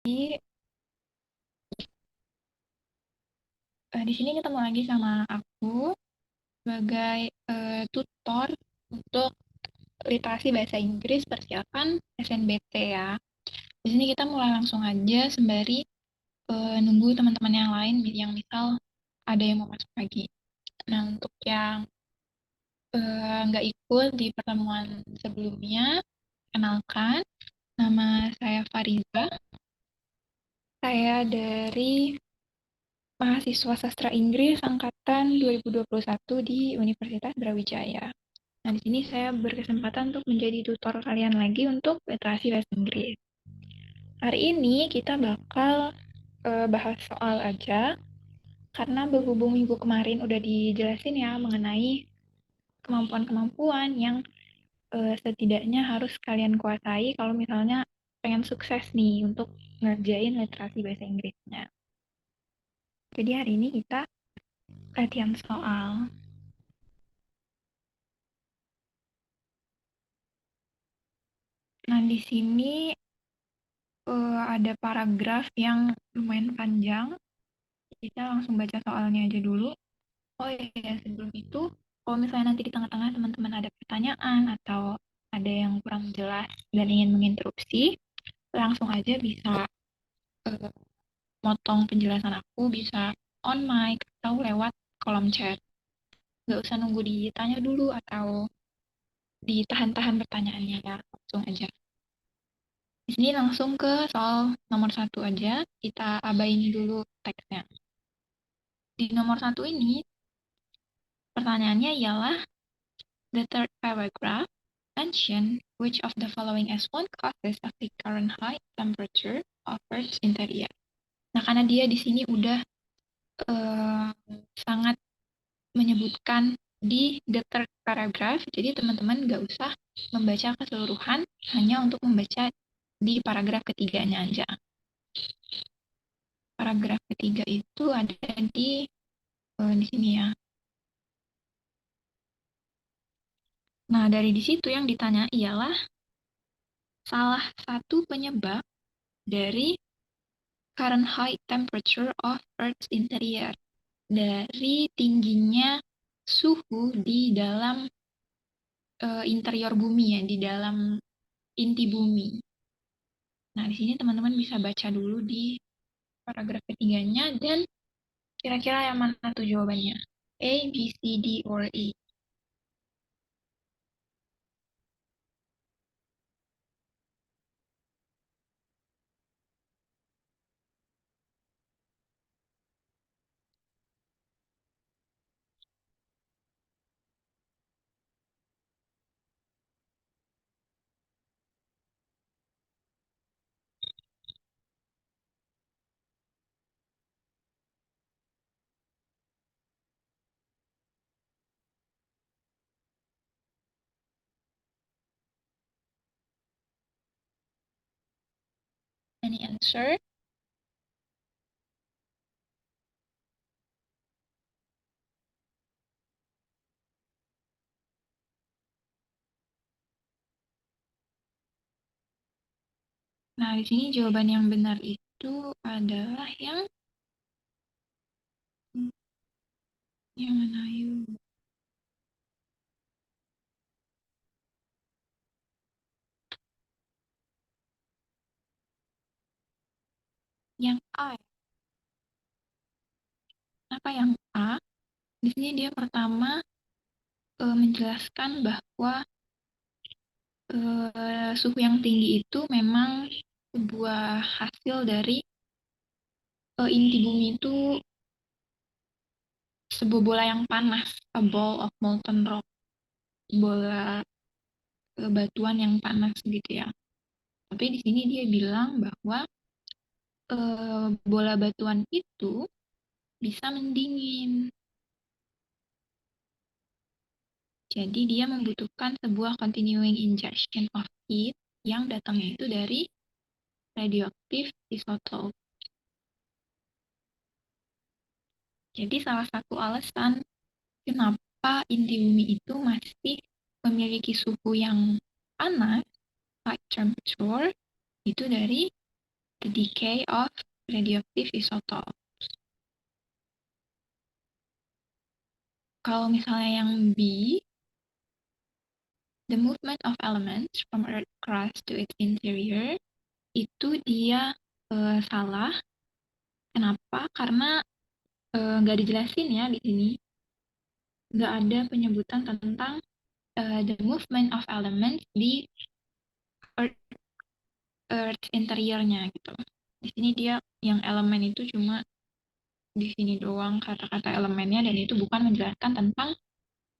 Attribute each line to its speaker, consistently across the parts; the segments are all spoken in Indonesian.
Speaker 1: Di sini ketemu lagi sama aku sebagai tutor untuk literasi bahasa Inggris persiapan SNBT ya. Di sini kita mulai langsung aja sembari nunggu teman-teman yang lain yang misal ada yang mau masuk lagi. Nah, untuk yang nggak ikut di pertemuan sebelumnya, kenalkan, nama saya Fariza. Saya dari mahasiswa sastra Inggris angkatan 2021 di Universitas Brawijaya. Nah, di sini saya berkesempatan untuk menjadi tutor kalian lagi untuk literasi bahasa Inggris. Hari ini kita bakal bahas soal aja, karena berhubung minggu kemarin udah dijelasin ya mengenai kemampuan-kemampuan yang setidaknya harus kalian kuasai kalau misalnya pengen sukses nih untuk ngerjain literasi bahasa Inggrisnya. Jadi hari ini kita latihan soal. Nah, di sini ada paragraf yang lumayan panjang. Kita langsung baca soalnya aja dulu. Oh iya, sebelum itu, kalau misalnya nanti di tengah-tengah teman-teman ada pertanyaan atau ada yang kurang jelas dan ingin menginterupsi, langsung aja bisa uh, motong penjelasan aku, bisa on mic atau lewat kolom chat. Nggak usah nunggu ditanya dulu atau ditahan-tahan pertanyaannya ya, langsung aja. Di sini langsung ke soal nomor satu aja, kita abain dulu teksnya. Di nomor satu ini, pertanyaannya ialah the third paragraph mention which of the following as one causes of the current high temperature of Earth's interior. Nah, karena dia di sini udah uh, sangat menyebutkan di the third paragraph, jadi teman-teman nggak usah membaca keseluruhan, hanya untuk membaca di paragraf ketiganya aja. Paragraf ketiga itu ada di sini ya. Nah, dari di situ yang ditanya ialah salah satu penyebab dari current high temperature of Earth's interior, dari tingginya suhu di dalam interior bumi ya, di dalam inti bumi. Nah, di sini teman-teman bisa baca dulu di paragraf ketiganya dan kira-kira yang mana tuh jawabannya? A, B, C, D, or E? Any answer? Nah, di sini jawaban yang benar itu adalah yang mana yuk? Yang A. Apa yang A? Di sini dia pertama menjelaskan bahwa suhu yang tinggi itu memang sebuah hasil dari inti bumi itu sebuah bola yang panas, a ball of molten rock, bola batuan yang panas gitu ya. Tapi di sini dia bilang bahwa bola batuan itu bisa mendingin. Jadi dia membutuhkan sebuah continuing injection of heat yang datangnya itu dari radioaktif isotop. Jadi salah satu alasan kenapa inti bumi itu masih memiliki suhu yang panas, high temperature, itu dari the decay of radioactive isotope. Kalau misalnya yang B, the movement of elements from Earth crust to its interior, itu dia salah. Kenapa? Karena nggak dijelasin ya di sini. Nggak ada penyebutan tentang the movement of elements di Earth, Earth interiornya gitu. Di sini dia yang elemen itu cuma di sini doang kata-kata elemennya, dan itu bukan menjelaskan tentang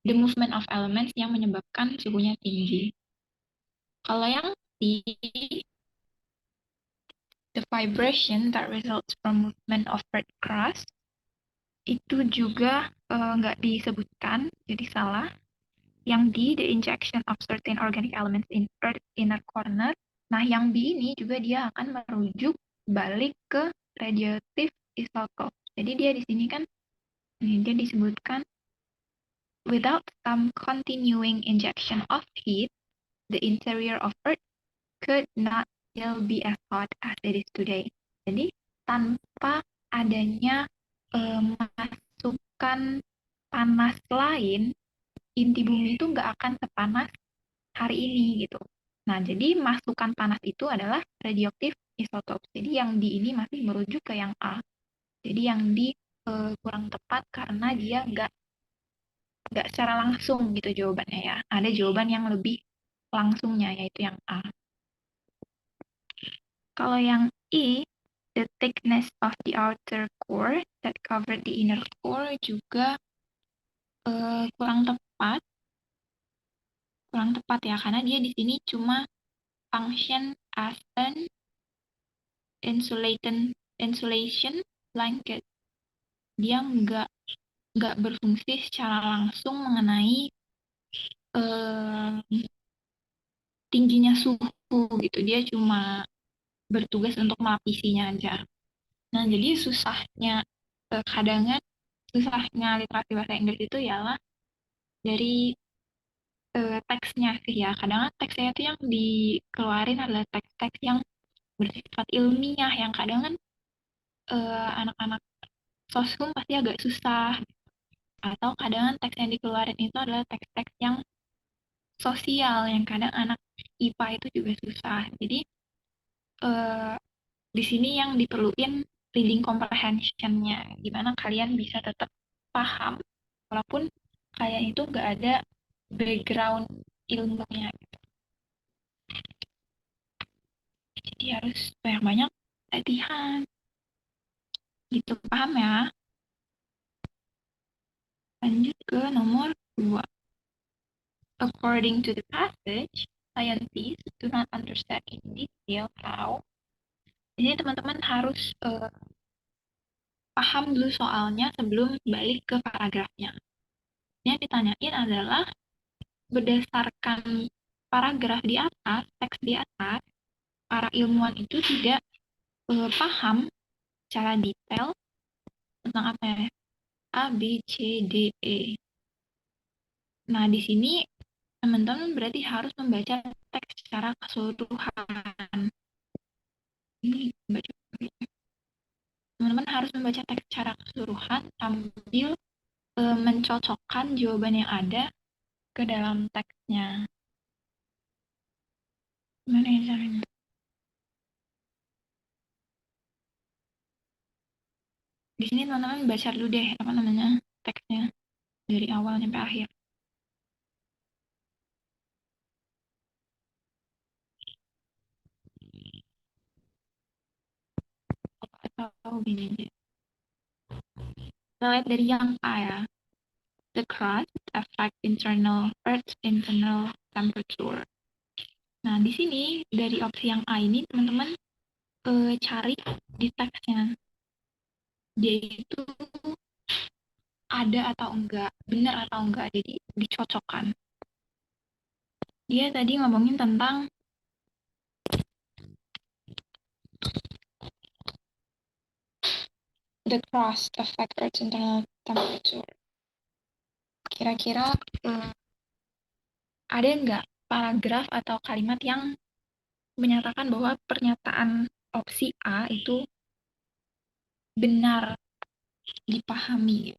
Speaker 1: the movement of elements yang menyebabkan suhunya tinggi. Kalau yang C, the vibration that results from movement of Earth crust, itu juga nggak disebutkan, jadi salah. Yang D, the injection of certain organic elements in Earth inner corner. Nah, yang B ini juga dia akan merujuk balik ke radioactive isotope. Jadi dia di sini kan, dia disebutkan without some continuing injection of heat, the interior of Earth could not still be as hot as it is today. Jadi tanpa adanya masukan panas lain, inti bumi itu nggak akan sepanas hari ini gitu. Nah, jadi masukan panas itu adalah radioaktif isotop. Jadi yang di ini masih merujuk ke yang A. Jadi yang di kurang tepat karena dia nggak secara langsung gitu jawabannya ya. Ada jawaban yang lebih langsungnya, yaitu yang A. Kalau yang E, the thickness of the outer core that covered the inner core juga kurang tepat. Kurang tepat ya, karena dia di sini cuma function as an insulation blanket. Dia nggak berfungsi secara langsung mengenai tingginya suhu gitu. Dia cuma bertugas untuk melapisinya aja. Nah, jadi susahnya kadang susahnya literasi bahasa Inggris itu ialah dari teksnya sih ya. Kadang teksnya itu yang dikeluarin adalah teks-teks yang bersifat ilmiah, yang kadang kan anak-anak soshum pasti agak susah. Atau kadang teks yang dikeluarin itu adalah teks-teks yang sosial, yang kadang anak IPA itu juga susah. Jadi eh, di sini yang diperluin reading comprehension-nya, gimana kalian bisa tetap paham walaupun kalian itu nggak ada background ilmunya. Jadi harus banyak-banyak latihan. Gitu, paham ya? Lanjut ke nomor 2. According to the passage, scientists do not understand in detail how. Jadi teman-teman harus paham dulu soalnya sebelum balik ke paragrafnya. Yang ditanyain adalah berdasarkan paragraf di atas, teks di atas, para ilmuwan itu tidak paham secara detail tentang apa ya? A, B, C, D, E. Nah, di sini teman-teman berarti harus membaca teks secara keseluruhan. Ini baca. Teman-teman harus membaca teks secara keseluruhan sambil mencocokkan jawaban yang ada ke dalam teksnya. Gimana ya caranya? Di sini teman-teman baca dulu deh apa namanya teksnya dari awal sampai akhir. Atau gini aja. Kita lihat dari yang A ya. The crust affect internal Earth's internal temperature. Nah, di sini dari opsi yang A ini teman-teman cari di teksnya. Dia itu ada atau enggak, benar atau enggak, jadi dicocokkan. Dia tadi ngomongin tentang the crust affect Earth's internal temperature. Kira-kira ada enggak paragraf atau kalimat yang menyatakan bahwa pernyataan opsi A itu benar dipahami.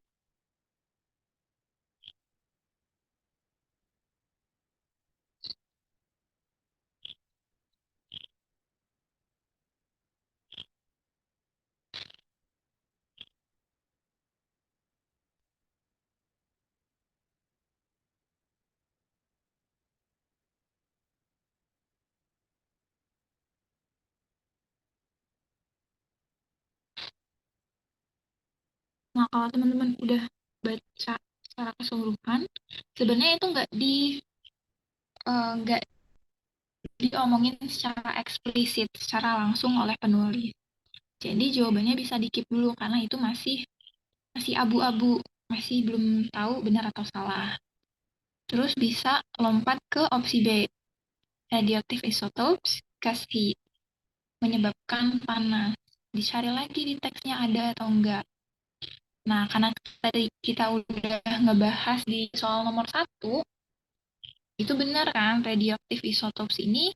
Speaker 1: Nah, kalau teman-teman udah baca secara keseluruhan, sebenarnya itu nggak diomongin secara eksplisit, secara langsung oleh penulis. Jadi jawabannya bisa dikip dulu karena itu masih masih abu-abu, masih belum tahu benar atau salah. Terus bisa lompat ke opsi B, radioactive isotopes gas heat, menyebabkan panas. Dicari lagi di teksnya ada atau enggak. Nah, karena tadi kita udah ngebahas di soal nomor 1, itu benar kan, radioactive isotopes ini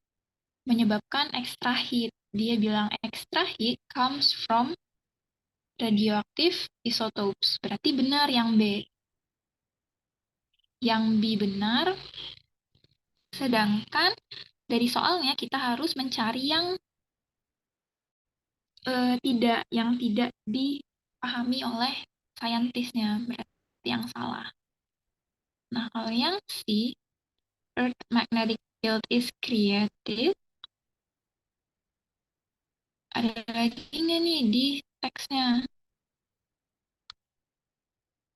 Speaker 1: menyebabkan extra heat. Dia bilang extra heat comes from radioactive isotopes. Berarti benar yang B. Yang B benar, sedangkan dari soalnya kita harus mencari yang tidak dipahami oleh saintisnya, berarti yang salah. Nah, kalau yang C, Earth magnetic field is created, ada lagi nggak nih di teksnya?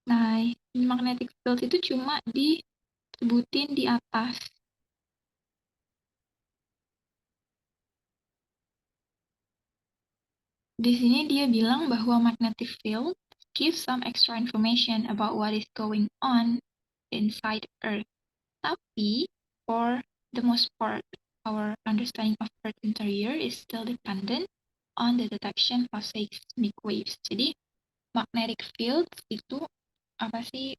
Speaker 1: Nah, magnetic field itu cuma disebutin di atas. Di sini dia bilang bahwa magnetic field gives some extra information about what is going on inside Earth. Tapi, for the most part, our understanding of Earth interior is still dependent on the detection of seismic waves. Jadi, magnetic field itu apa sih,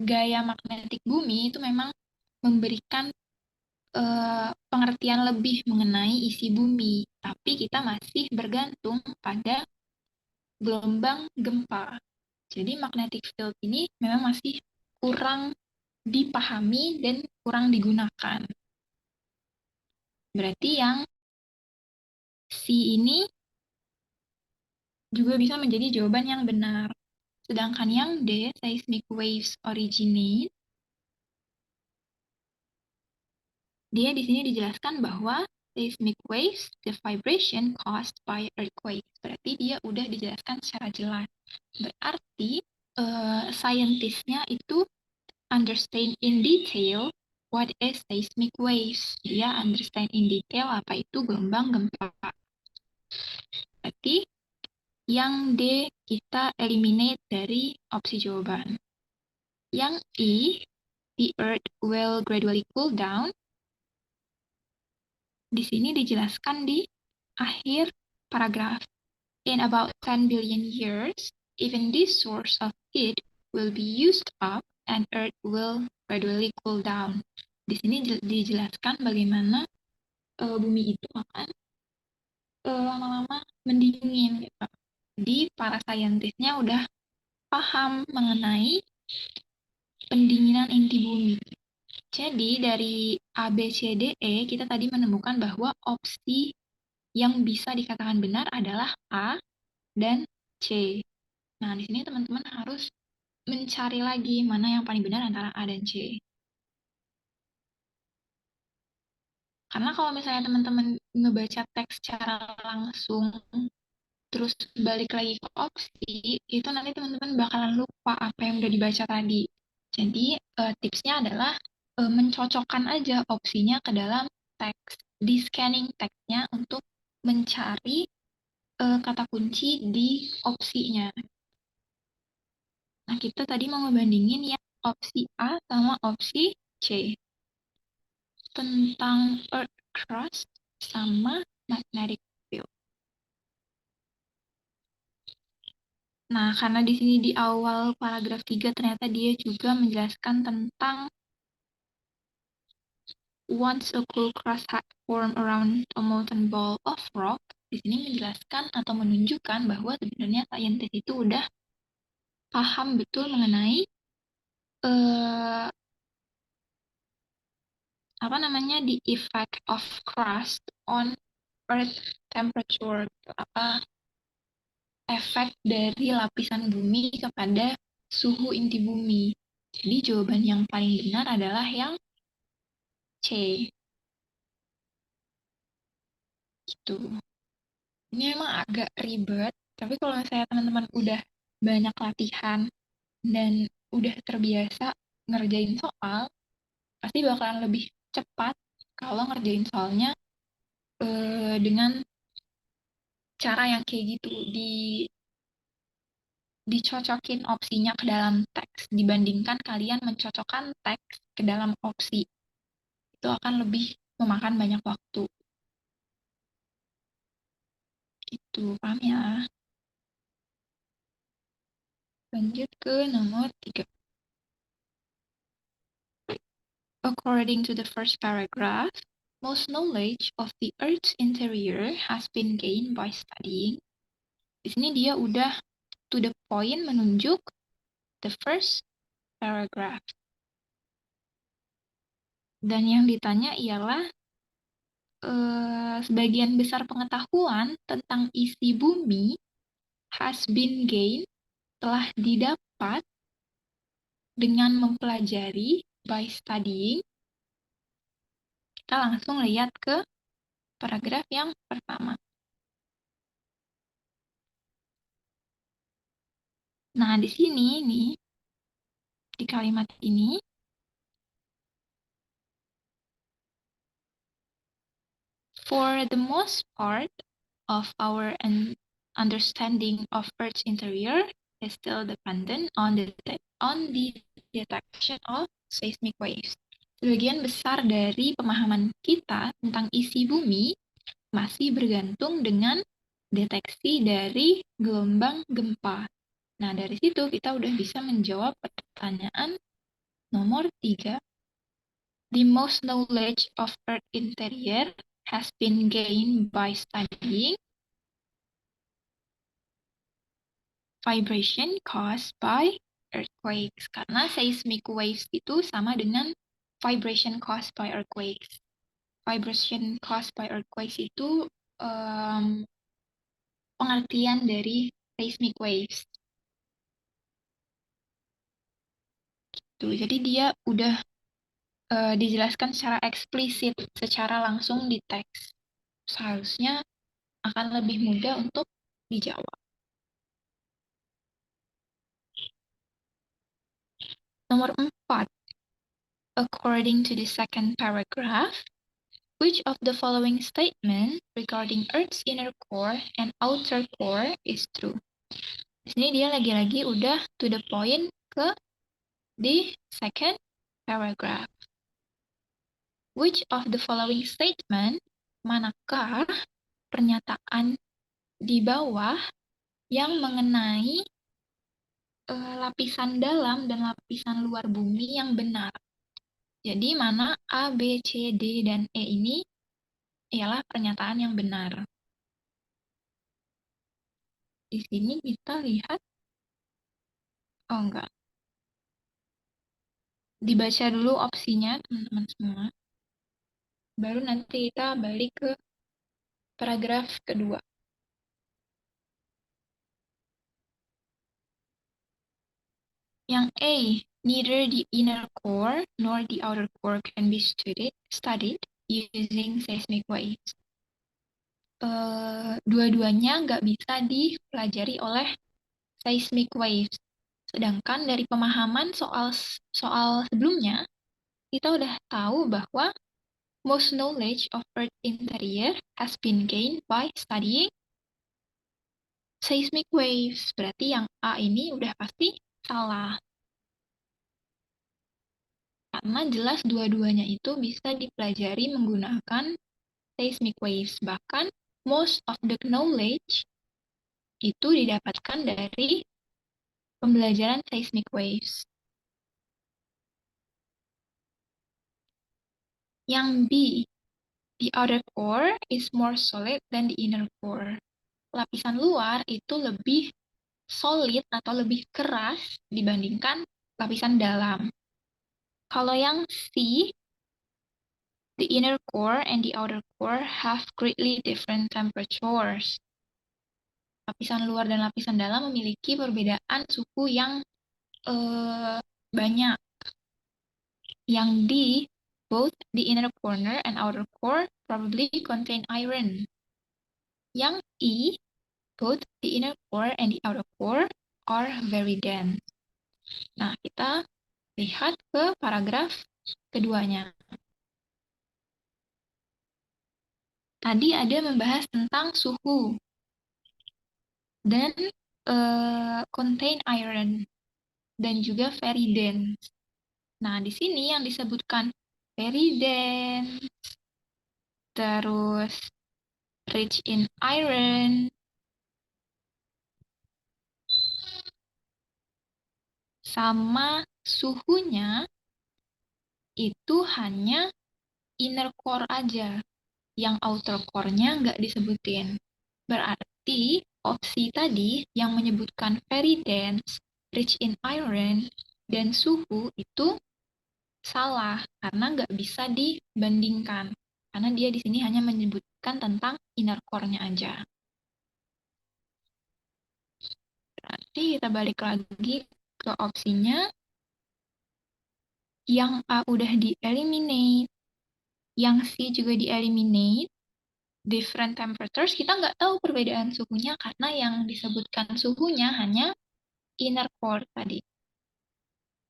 Speaker 1: gaya magnetik bumi itu memang memberikan pengertian lebih mengenai isi bumi, tapi kita masih bergantung pada gelombang gempa. Jadi magnetic field ini memang masih kurang dipahami dan kurang digunakan. Berarti yang C ini juga bisa menjadi jawaban yang benar. Sedangkan yang D, seismic waves originate, dia di sini dijelaskan bahwa seismic waves, the vibration caused by earthquakes. Berarti dia udah dijelaskan secara jelas. Berarti saintisnya itu understand in detail what is seismic waves. Dia understand in detail apa itu gelombang gempa. Berarti yang D kita eliminate dari opsi jawaban. Yang E, the earth will gradually cool down. Di sini dijelaskan di akhir paragraf. In about 10 billion years, even this source of heat will be used up and earth will gradually cool down. Di sini dijelaskan bagaimana bumi itu akan lama-lama mendingin gitu. Jadi para saintisnya udah paham mengenai pendinginan inti bumi. Jadi dari A, B, C, D, E kita tadi menemukan bahwa opsi yang bisa dikatakan benar adalah A dan C. Nah, di sini teman-teman harus mencari lagi mana yang paling benar antara A dan C. Karena kalau misalnya teman-teman ngebaca teks secara langsung, terus balik lagi ke opsi, itu nanti teman-teman bakalan lupa apa yang udah dibaca tadi. Jadi, tipsnya adalah mencocokkan aja opsinya ke dalam teks. Di scanning teksnya untuk mencari kata kunci di opsinya. Nah, kita tadi mau ngebandingin yang opsi A sama opsi C. Tentang earth crust sama magnetic field. Nah, karena di sini di awal paragraf 3 ternyata dia juga menjelaskan tentang once a cool crust had formed around a molten ball of rock, di sini menjelaskan atau menunjukkan bahwa sebenarnya saintis itu udah paham betul mengenai eh, apa namanya the effect of crust on earth temperature, apa efek dari lapisan bumi kepada suhu inti bumi. Jadi jawaban yang paling benar adalah yang C. Gitu. Ini emang agak ribet, tapi kalau misalnya teman-teman udah banyak latihan dan udah terbiasa ngerjain soal, pasti bakalan lebih cepat kalau ngerjain soalnya dengan cara yang kayak gitu, dicocokin opsinya ke dalam teks dibandingkan kalian mencocokkan teks ke dalam opsi. Itu akan lebih memakan banyak waktu. Gitu, paham ya? Lanjut ke nomor 3. According to the first paragraph, most knowledge of the Earth's interior has been gained by studying. Di sini dia udah to the point menunjuk the first paragraph. Dan yang ditanya ialah sebagian besar pengetahuan tentang isi bumi has been gained, telah didapat dengan mempelajari by studying. Kita langsung lihat ke paragraf yang pertama. Nah, di sini nih, di kalimat ini, for the most part of our understanding of Earth's interior is still dependent on the detection of seismic waves. Sebagian besar dari pemahaman kita tentang isi bumi masih bergantung dengan deteksi dari gelombang gempa. Nah, dari situ kita udah bisa menjawab pertanyaan nomor 3. The most knowledge of Earth interior has been gained by studying vibration caused by earthquakes. Karena seismic waves itu sama dengan vibration caused by earthquakes. Vibration caused by earthquakes itu pengertian dari seismic waves. Tuh, jadi dia udah dijelaskan secara eksplisit, secara langsung di teks. Seharusnya akan lebih mudah untuk dijawab. Nomor 4. According to the second paragraph, which of the following statement regarding Earth's inner core and outer core is true? Di sini dia lagi-lagi udah to the point ke di second paragraph. Which of the following statement, manakah pernyataan di bawah yang mengenai lapisan dalam dan lapisan luar bumi yang benar? Jadi mana A, B, C, D, dan E ini ialah pernyataan yang benar. Di sini kita lihat, oh enggak, dibaca dulu opsinya teman-teman semua. Baru nanti kita balik ke paragraf kedua. Yang A, neither the inner core nor the outer core can be studied using seismic waves. Dua-duanya nggak bisa dipelajari oleh seismic waves. Sedangkan dari pemahaman soal sebelumnya, kita udah tahu bahwa most knowledge of Earth interior has been gained by studying seismic waves. Berarti yang A ini udah pasti salah. Karena jelas dua-duanya itu bisa dipelajari menggunakan seismic waves. Bahkan most of the knowledge itu didapatkan dari pembelajaran seismic waves. Yang B, The outer core is more solid than the inner core. Lapisan luar itu lebih solid atau lebih keras dibandingkan lapisan dalam. Kalau yang C, the inner core and the outer core have greatly different temperatures. Lapisan luar dan lapisan dalam memiliki perbedaan suhu yang banyak. Yang D, both the inner corner and outer core probably contain iron. Yang E, both the inner core and the outer core are very dense. Nah, kita lihat ke paragraf keduanya. Tadi ada membahas tentang suhu dan contain iron dan juga very dense. Nah, di sini yang disebutkan very dense, terus rich in iron, sama suhunya itu hanya inner core aja. Yang outer core-nya nggak disebutin. Berarti opsi tadi yang menyebutkan very dense, rich in iron, dan suhu itu salah karena nggak bisa dibandingkan. Karena dia di sini hanya menyebutkan tentang inner core-nya aja. Berarti kita balik lagi ke opsinya. Yang A udah di-eliminate, yang C juga di-eliminate. Different temperatures, kita nggak tahu perbedaan suhunya karena yang disebutkan suhunya hanya inner core tadi.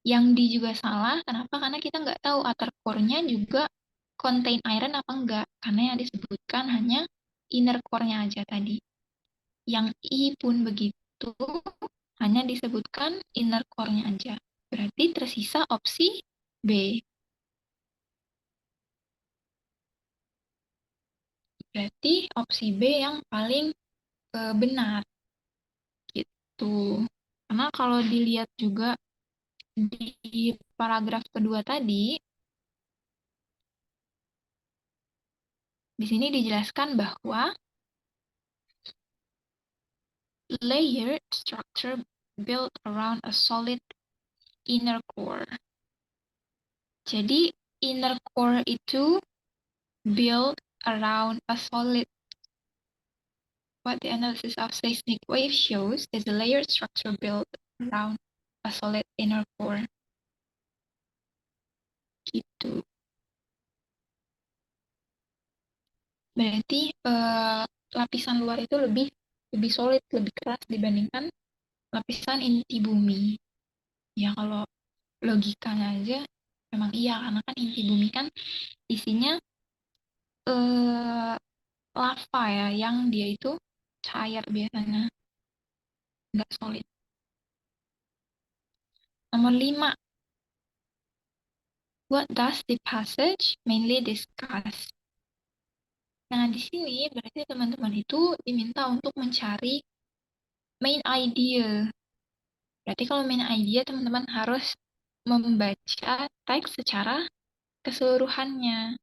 Speaker 1: Yang D juga salah, kenapa? Karena kita nggak tahu outer core-nya juga contain iron apa enggak, karena yang disebutkan hanya inner core-nya aja tadi. Yang I pun begitu, hanya disebutkan inner core-nya aja. Berarti tersisa opsi B. Berarti opsi B yang paling benar. Gitu. Karena kalau dilihat juga di paragraf kedua tadi, di sini dijelaskan bahwa layer structure built around a solid inner core. Jadi inner core itu built around a solid. What the analysis of seismic wave shows is a layer structure built around a solid inner core. Gitu. Berarti lapisan luar itu lebih solid, lebih keras dibandingkan lapisan inti bumi. Ya kalau logikanya aja memang iya, karena kan inti bumi kan isinya lava ya, yang dia itu cair biasanya, nggak solid. Nomor 5. What does the passage mainly discuss? Nah, di sini berarti teman-teman itu diminta untuk mencari main idea. Berarti kalau main idea, teman-teman harus membaca teks secara keseluruhannya.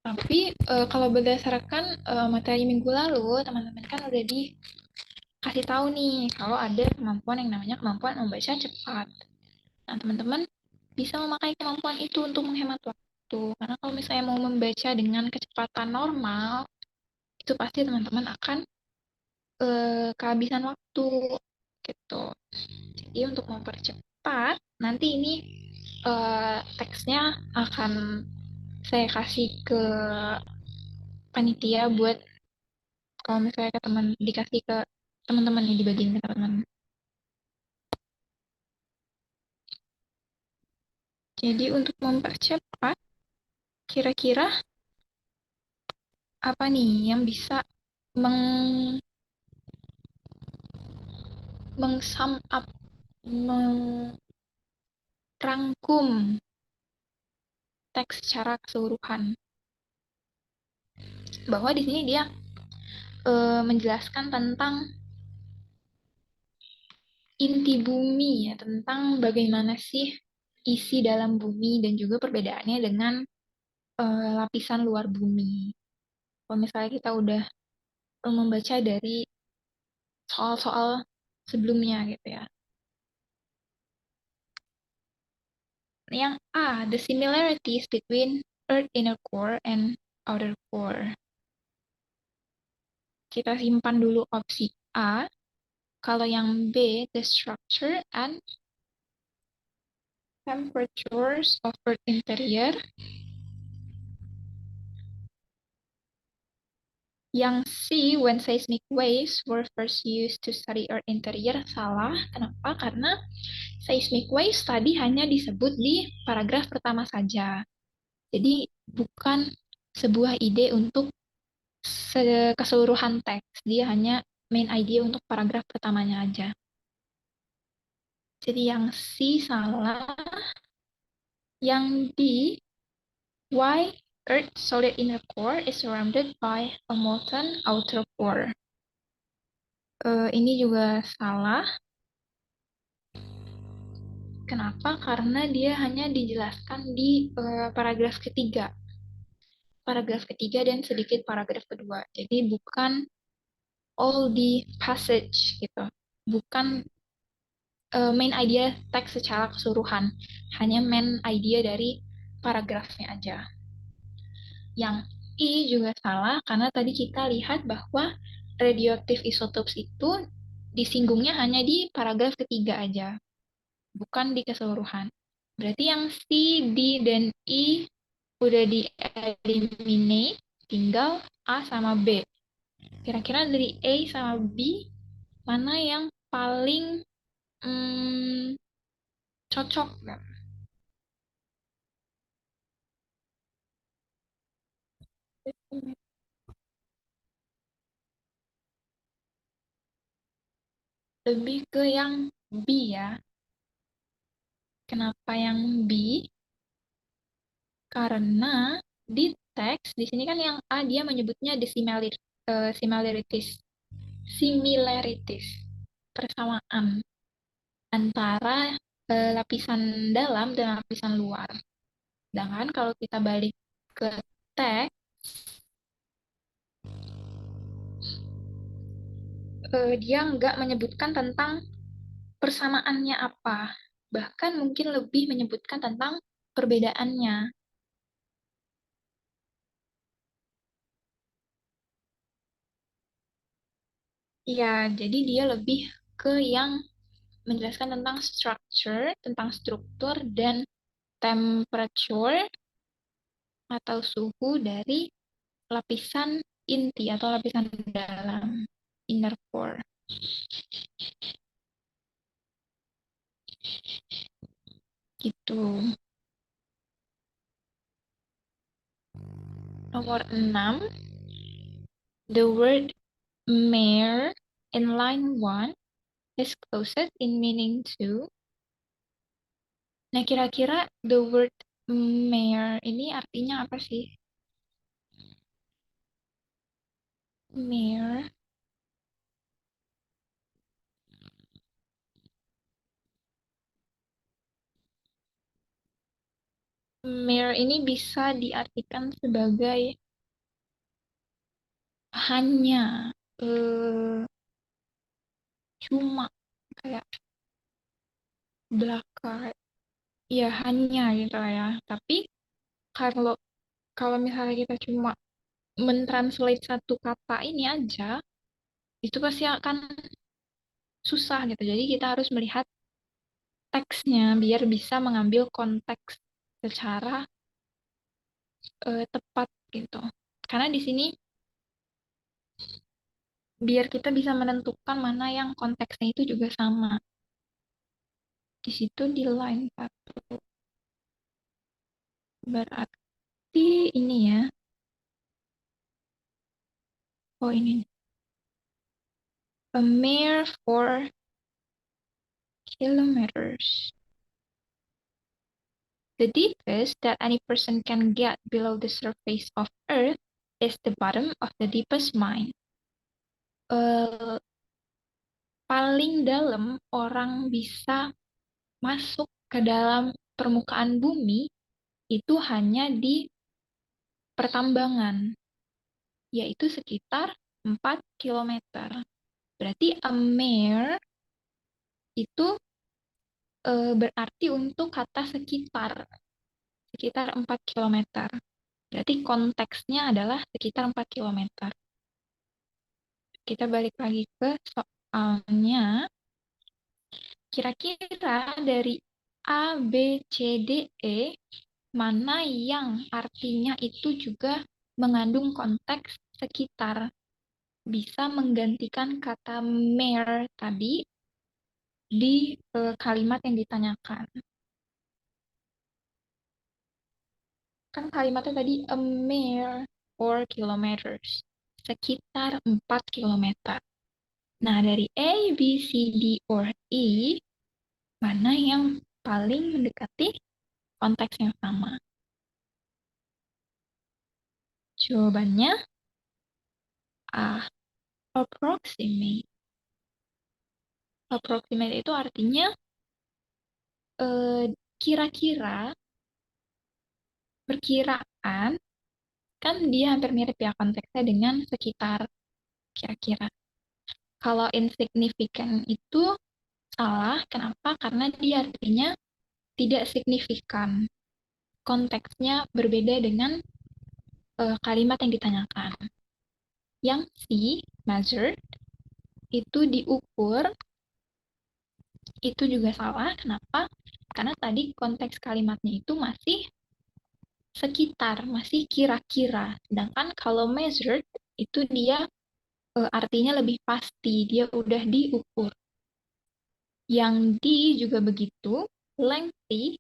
Speaker 1: Tapi kalau berdasarkan materi minggu lalu, teman-teman kan udah dikasih tahu nih kalau ada kemampuan yang namanya kemampuan membaca cepat. Nah, teman-teman bisa memakai kemampuan itu untuk menghemat waktu. Karena kalau misalnya mau membaca dengan kecepatan normal, itu pasti teman-teman akan kehabisan waktu gitu. Jadi untuk mempercepat, nanti ini teksnya akan saya kasih ke panitia buat kalau misalnya ke teman dikasih ke teman-teman nih, dibagiin ke teman-teman. Jadi untuk mempercepat, kira-kira apa nih yang bisa meng sum up, merangkum teks secara keseluruhan. Bahwa di sini dia menjelaskan tentang inti bumi ya, tentang bagaimana sih isi dalam bumi dan juga perbedaannya dengan lapisan luar bumi. Kalau misalnya kita udah membaca dari soal-soal sebelumnya gitu ya. Yang A, the similarities between Earth inner core and outer core. Kita simpan dulu opsi A. Kalau yang B, the structure and temperatures of Earth interior. Yang C, when seismic waves were first used to study Earth interior, salah. Kenapa? Karena seismic waves tadi hanya disebut di paragraf pertama saja. Jadi bukan sebuah ide untuk keseluruhan teks. Dia hanya main idea untuk paragraf pertamanya aja. Jadi yang C salah. Yang D, why Earth's solid inner core is surrounded by a molten outer core. Ini juga salah. Kenapa? Karena dia hanya dijelaskan di paragraf ketiga. Paragraf ketiga dan sedikit paragraf kedua. Jadi bukan all the passage gitu. Bukan main idea teks secara keseluruhan. Hanya main idea dari paragrafnya aja. Yang I juga salah karena tadi kita lihat bahwa radioactive isotopes itu disinggungnya hanya di paragraf ketiga aja, bukan di keseluruhan. Berarti yang C, D, dan I udah di-eliminate, tinggal A sama B. Kira-kira dari A sama B, mana yang paling cocok? Lebih ke yang B ya. Kenapa yang B? Karena di teks, di sini kan yang A dia menyebutnya the similarities. Similarities. Persamaan antara lapisan dalam dan lapisan luar. Sedangkan kalau kita balik ke teks, dia nggak menyebutkan tentang persamaannya apa. Bahkan mungkin lebih menyebutkan tentang perbedaannya. Ya, jadi dia lebih ke yang menjelaskan tentang structure, tentang struktur, dan temperature atau suhu dari lapisan inti atau lapisan dalam, inner core. Gitu. Nomor 6, the word mare in line 1 is closest in meaning to. Nah, kira-kira the word mare ini artinya apa sih? Mare. Mere ini bisa diartikan sebagai hanya, eh, cuma, kayak belaka, ya hanya gitu lah ya. Tapi kalau kalau misalnya kita cuma mentranslate satu kata ini aja, itu pasti akan susah gitu. Jadi kita harus melihat teksnya biar bisa mengambil konteks secara tepat gitu. Karena di sini biar kita bisa menentukan mana yang konteksnya itu juga sama. Di situ di line 1. Berarti ini ya. Oh ini. A mere 4 kilometers. The deepest that any person can get below the surface of Earth is the bottom of the deepest mine. Eh, Paling dalam orang bisa masuk ke dalam permukaan bumi itu hanya di pertambangan, yaitu sekitar 4 kilometer. Berarti a mare itu berarti untuk kata sekitar 4 kilometer. Berarti konteksnya adalah sekitar 4 kilometer. Kita balik lagi ke soalnya. Kira-kira dari A, B, C, D, E, mana yang artinya itu juga mengandung konteks sekitar? Bisa menggantikan kata mare tadi di kalimat yang ditanyakan. Kan kalimatnya tadi a mere 4 kilometers. Sekitar 4 kilometer. Nah, dari A, B, C, D, or E, mana yang paling mendekati konteks yang sama? Jawabannya A, approximate. Approximate itu artinya kira-kira, perkiraan, kan dia hampir mirip ya konteksnya dengan sekitar, kira-kira. Kalau insignificant itu salah, kenapa? Karena dia artinya tidak signifikan. Konteksnya berbeda dengan kalimat yang ditanyakan. Yang C, measured, itu diukur, itu juga salah. Kenapa? Karena tadi konteks kalimatnya itu masih sekitar, masih kira-kira. Sedangkan kalau measured, itu dia artinya lebih pasti, dia udah diukur. Yang D juga begitu, lengthy,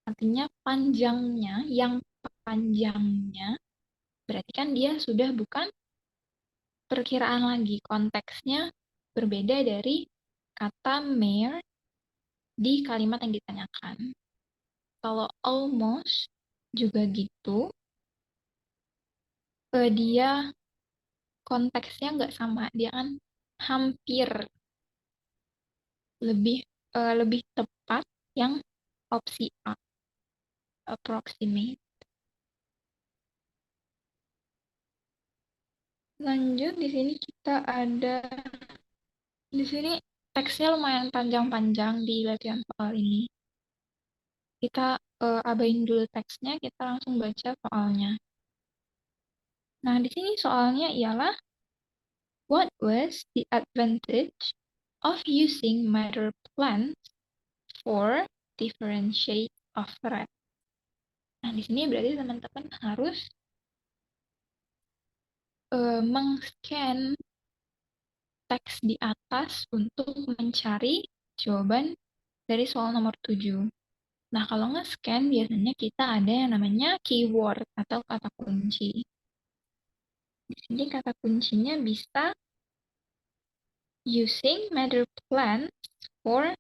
Speaker 1: artinya panjangnya, yang panjangnya, berarti kan dia sudah bukan perkiraan lagi, konteksnya berbeda dari kata mere di kalimat yang ditanyakan. Kalau almost juga gitu, dia konteksnya nggak sama, dia kan hampir, lebih lebih tepat yang opsi A, approximate. Lanjut, di sini kita ada, di sini teksnya lumayan panjang-panjang di latihan soal ini. Kita abain dulu teksnya, kita langsung baca soalnya. Nah, di sini soalnya ialah what was the advantage of using matter plants for differentiate of red? Nah, di sini berarti teman-teman harus meng-scan teks di atas untuk mencari jawaban dari soal nomor 7. Nah, kalau nge-scan biasanya kita ada yang namanya keyword atau kata kunci. Di sini kata kuncinya bisa using matter plants for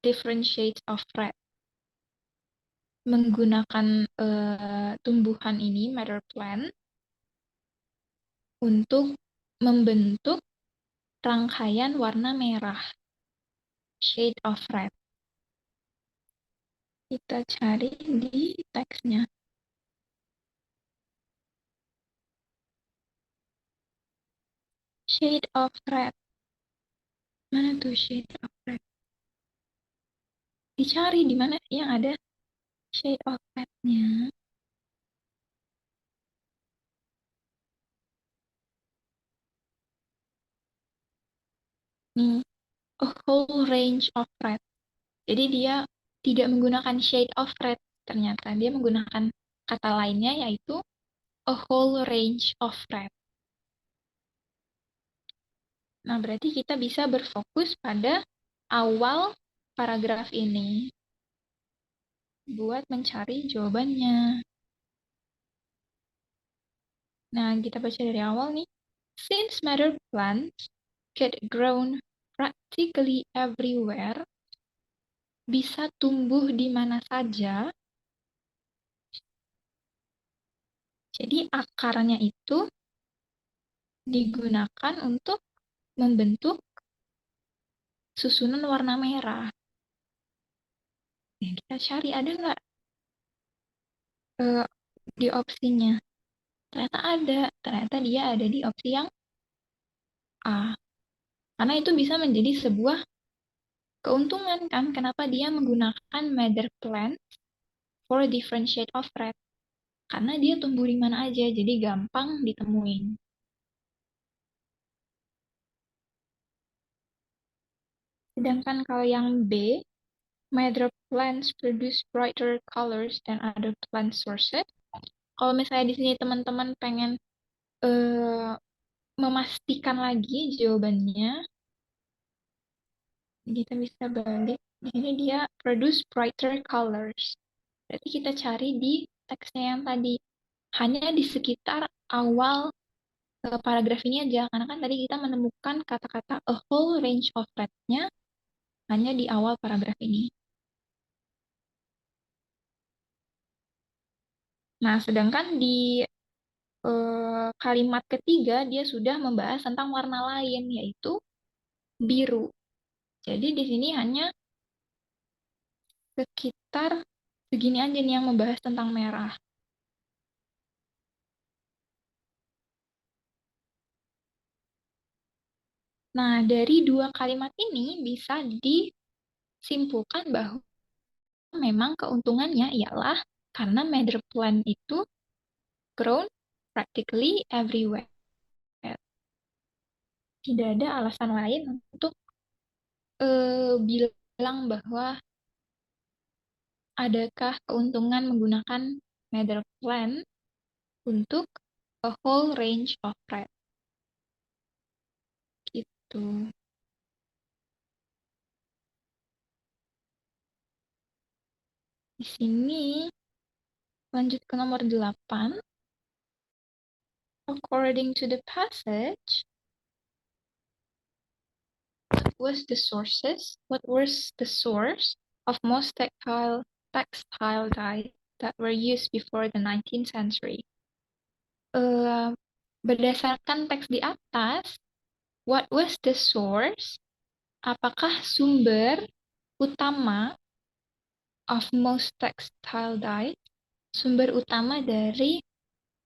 Speaker 1: different shades of red. Menggunakan tumbuhan ini, matter plant, untuk membentuk rangkaian warna merah, shade of red. Kita cari di teksnya. Shade of red. Mana tuh shade of red? Dicari di mana yang ada shade of red-nya. Nih, a whole range of red. Jadi dia tidak menggunakan shade of red ternyata. Dia menggunakan kata lainnya yaitu a whole range of red. Nah, berarti kita bisa berfokus pada awal paragraf ini buat mencari jawabannya. Nah, kita baca dari awal nih. Since matter plants get grown practically everywhere, bisa tumbuh di mana saja. Jadi akarnya itu digunakan untuk membentuk susunan warna merah. Nah, kita cari ada nggak di opsinya. Ternyata ada. Ternyata dia ada di opsi yang A. Karena itu bisa menjadi sebuah keuntungan kan. Kenapa dia menggunakan Mather Plant for different shade of red. Karena dia tumbuh di mana aja, jadi gampang ditemuin. Sedangkan kalau yang B, Mather plants produce brighter colors than other plant sources. Kalau misalnya di sini teman-teman pengen eh, memastikan lagi jawabannya, kita bisa balik. Di sini dia produce brighter colors. Berarti kita cari di teksnya yang tadi. Hanya di sekitar awal paragraf ini aja. Karena kan tadi kita menemukan kata-kata a whole range of red-nya hanya di awal paragraf ini. Nah, sedangkan di kalimat ketiga dia sudah membahas tentang warna lain, yaitu biru. Jadi di sini hanya sekitar segini aja nih yang membahas tentang merah. Nah, dari dua kalimat ini bisa disimpulkan bahwa memang keuntungannya ialah karena Mather plant itu grown practically everywhere. Tidak ada alasan lain untuk bilang bahwa adakah keuntungan menggunakan Mather plant untuk a whole range of red. Gitu. Di sini lanjut ke nomor 8. According to the passage, what was the source of most textile dyes that were used before the 19th century? Berdasarkan teks di atas, what was the source? Apakah sumber utama of most textile dyes? Sumber utama dari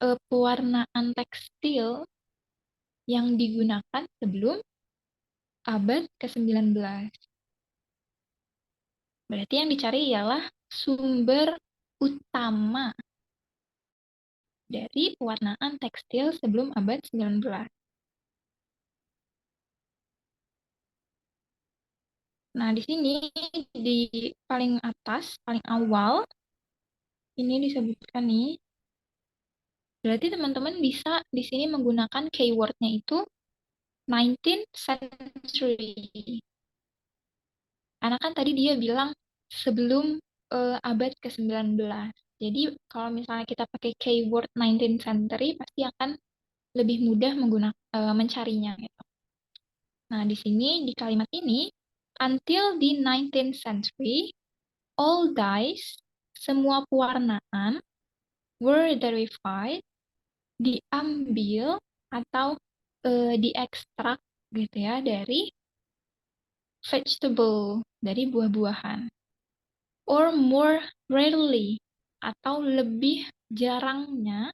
Speaker 1: pewarnaan tekstil yang digunakan sebelum abad ke-19. Berarti yang dicari ialah sumber utama dari pewarnaan tekstil sebelum abad 19. Nah, di sini di paling atas, paling awal, ini disebutkan nih. Berarti teman-teman bisa di sini menggunakan keywordnya itu 19th century. Karena kan tadi dia bilang sebelum abad ke-19. Jadi kalau misalnya kita pakai keyword 19th century pasti akan lebih mudah mencarinya gitu. Nah, di sini di kalimat ini until the 19th century all dyes, semua pewarnaan were derived, diambil atau diekstrak gitu ya dari vegetable, dari buah-buahan. Or more rarely, atau lebih jarangnya,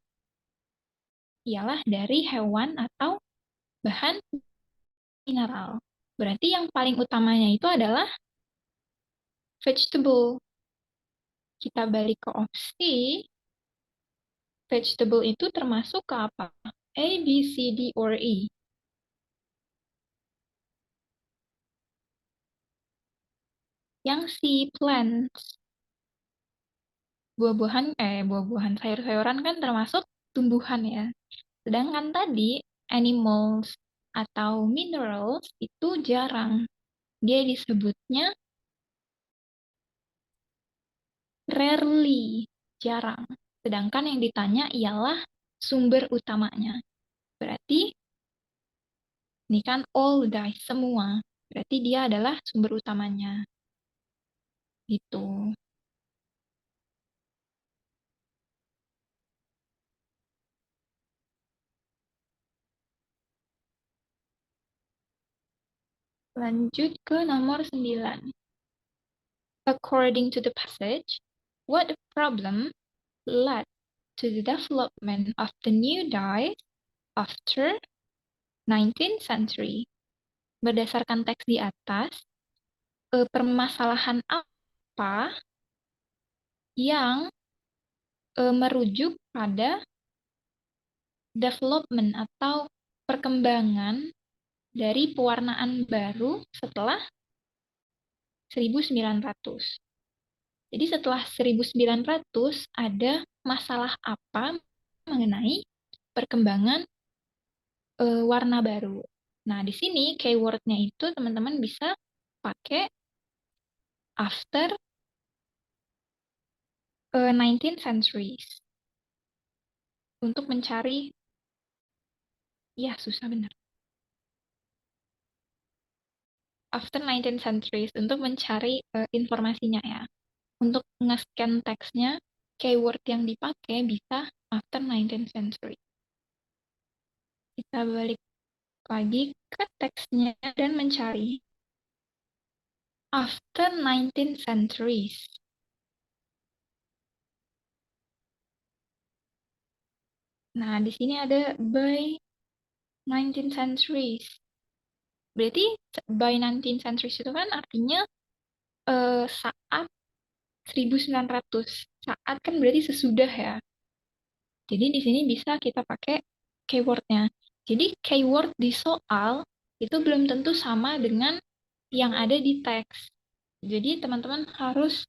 Speaker 1: ialah dari hewan atau bahan mineral. Berarti yang paling utamanya itu adalah vegetable. Kita balik ke opsi, vegetable itu termasuk ke apa? A, B, C, D, or E. Yang C, plants. Buah-buahan, sayur-sayuran kan termasuk tumbuhan ya. Sedangkan tadi animals atau minerals itu jarang. Dia disebutnya rarely, jarang. Sedangkan yang ditanya ialah sumber utamanya. Berarti ini kan all die, semua. Berarti dia adalah sumber utamanya. Gitu. Lanjut ke nomor 9. According to the passage, what problem led to the development of the new dyes after 19th century. Berdasarkan teks di atas, permasalahan apa yang merujuk pada development atau perkembangan dari pewarnaan baru setelah 1900. Jadi setelah 1900 ada masalah apa mengenai perkembangan warna baru. Nah, di sini keywordnya itu teman-teman bisa pakai after 19th centuries untuk mencari, ya susah benar. After 19th centuries untuk mencari informasinya ya. Untuk nge-scan teksnya, keyword yang dipakai bisa after 19th century. Kita balik lagi ke teksnya dan mencari after 19th centuries. Nah, di sini ada by 19th centuries. Berarti by 19th centuries itu kan artinya saat 1900. Saat kan berarti sesudah ya. Jadi di sini bisa kita pakai keywordnya. Jadi keyword di soal itu belum tentu sama dengan yang ada di teks. Jadi teman-teman harus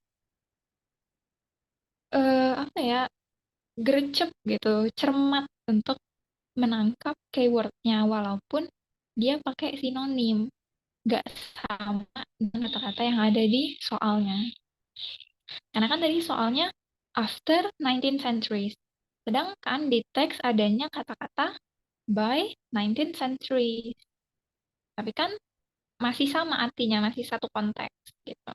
Speaker 1: apa ya, gercep gitu, cermat untuk menangkap keywordnya walaupun dia pakai sinonim, nggak sama dengan kata-kata yang ada di soalnya. Karena kan tadi soalnya after 19th centuries. Sedangkan di teks adanya kata-kata by 19th centuries. Tapi kan masih sama artinya, masih satu konteks gitu.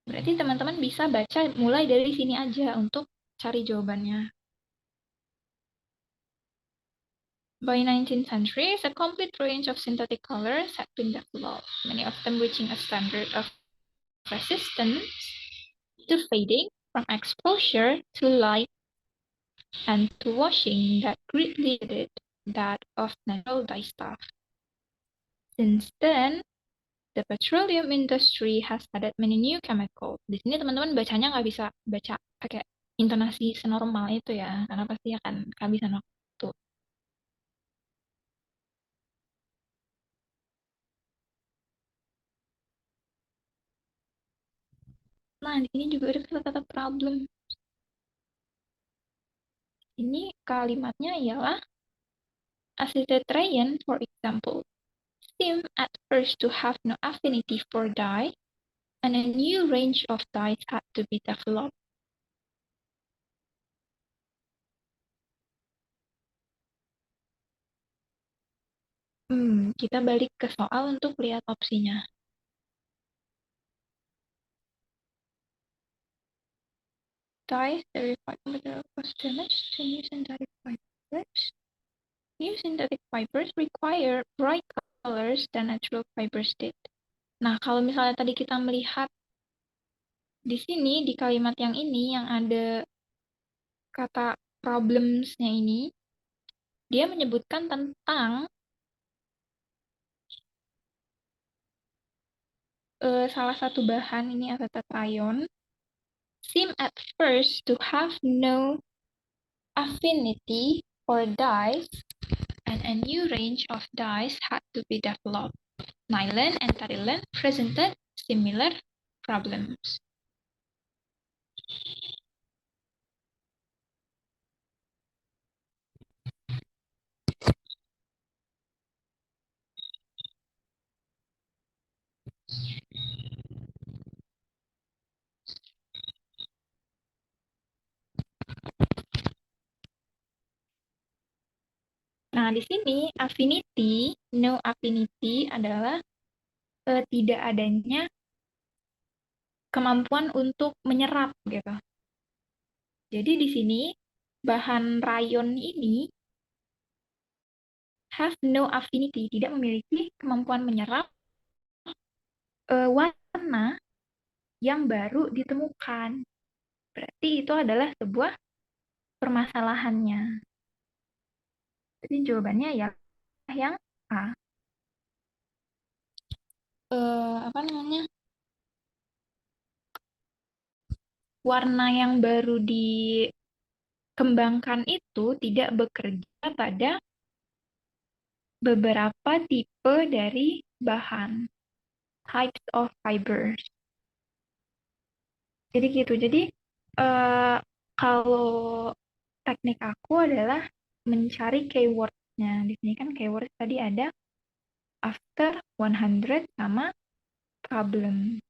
Speaker 1: Berarti teman-teman bisa baca mulai dari sini aja untuk cari jawabannya. By 19th century, a complete range of synthetic colors had been developed, many of them reaching a standard of resistance to fading from exposure to light and to washing that greatly exceeded that of natural dye stuff. Since then, the petroleum industry has added many new chemicals. Di sini teman-teman bacanya nggak bisa baca pakai intonasi senormal itu ya, karena pasti akan kehabisan waktu. Nah, di sini juga ada kata-kata problem. Ini kalimatnya ialah acetate for example, seem at first to have no affinity for dye, and a new range of dyes had to be developed. Kita balik ke soal untuk lihat opsinya. Dyes verified material was damaged to new synthetic fibers. New synthetic fibers require bright colors than natural fibers did. Nah, kalau misalnya tadi kita melihat di sini, di kalimat yang ini, yang ada kata problems-nya ini, dia menyebutkan tentang salah satu bahan ini acetate rayon seem at first to have no affinity for dyes, and a new range of dyes had to be developed. Nylon and Tarilen presented similar problems. Nah, di sini affinity, no affinity adalah tidak adanya kemampuan untuk menyerap gitu. Jadi di sini bahan rayon ini have no affinity, tidak memiliki kemampuan menyerap warna yang baru ditemukan. Berarti itu adalah sebuah permasalahannya. Jadi jawabannya ya yang A. Apa namanya? Warna yang baru dikembangkan itu tidak bekerja pada beberapa tipe dari bahan, types of fibers. Jadi gitu. Jadi eh, kalau teknik aku adalah mencari keyword-nya. Di sini kan keyword tadi ada after, 100, sama problem.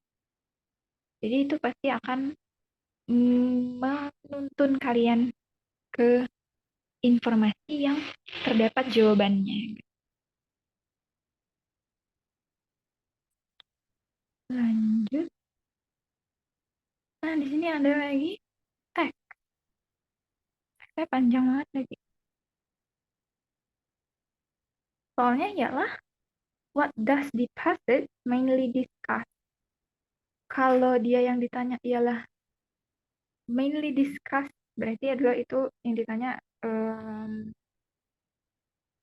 Speaker 1: Jadi itu pasti akan menuntun kalian ke informasi yang terdapat jawabannya. Lanjut. Nah, di sini ada lagi teks. Teksnya panjang banget lagi. Soalnya ialah, what does the passage mainly discuss? Kalau dia yang ditanya ialah mainly discuss, berarti adalah itu yang ditanya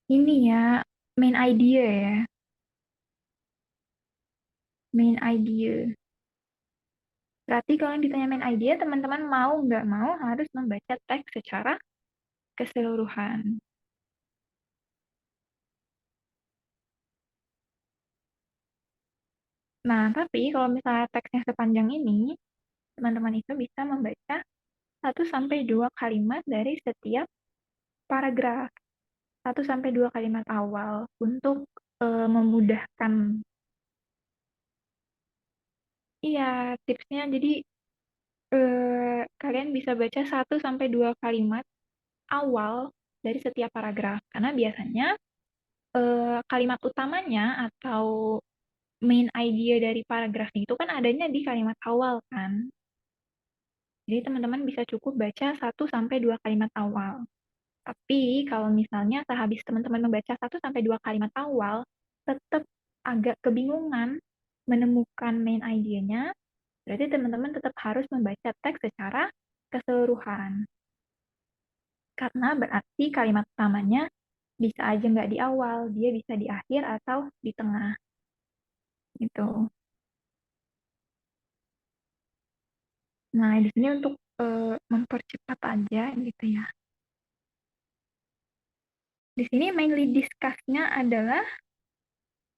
Speaker 1: ini ya, main idea ya. Main idea. Berarti kalau yang ditanya main idea, teman-teman mau nggak mau harus membaca teks secara keseluruhan. Nah, tapi kalau misalnya teksnya sepanjang ini, teman-teman itu bisa membaca 1 sampai 2 kalimat dari setiap paragraf. 1 sampai 2 kalimat awal untuk memudahkan. Iya, tipsnya jadi kalian bisa baca 1 sampai 2 kalimat awal dari setiap paragraf. Karena biasanya kalimat utamanya atau main idea dari paragrafnya itu kan adanya di kalimat awal kan. Jadi teman-teman bisa cukup baca 1 sampai 2 kalimat awal. Tapi kalau misalnya sehabis teman-teman membaca 1 sampai 2 kalimat awal, tetap agak kebingungan menemukan main idenya, berarti teman-teman tetap harus membaca teks secara keseluruhan. Karena berarti kalimat utamanya bisa aja nggak di awal, dia bisa di akhir atau di tengah. Gitu. Nah, di sini untuk mempercepat aja gitu ya. Di sini mainly discuss-nya adalah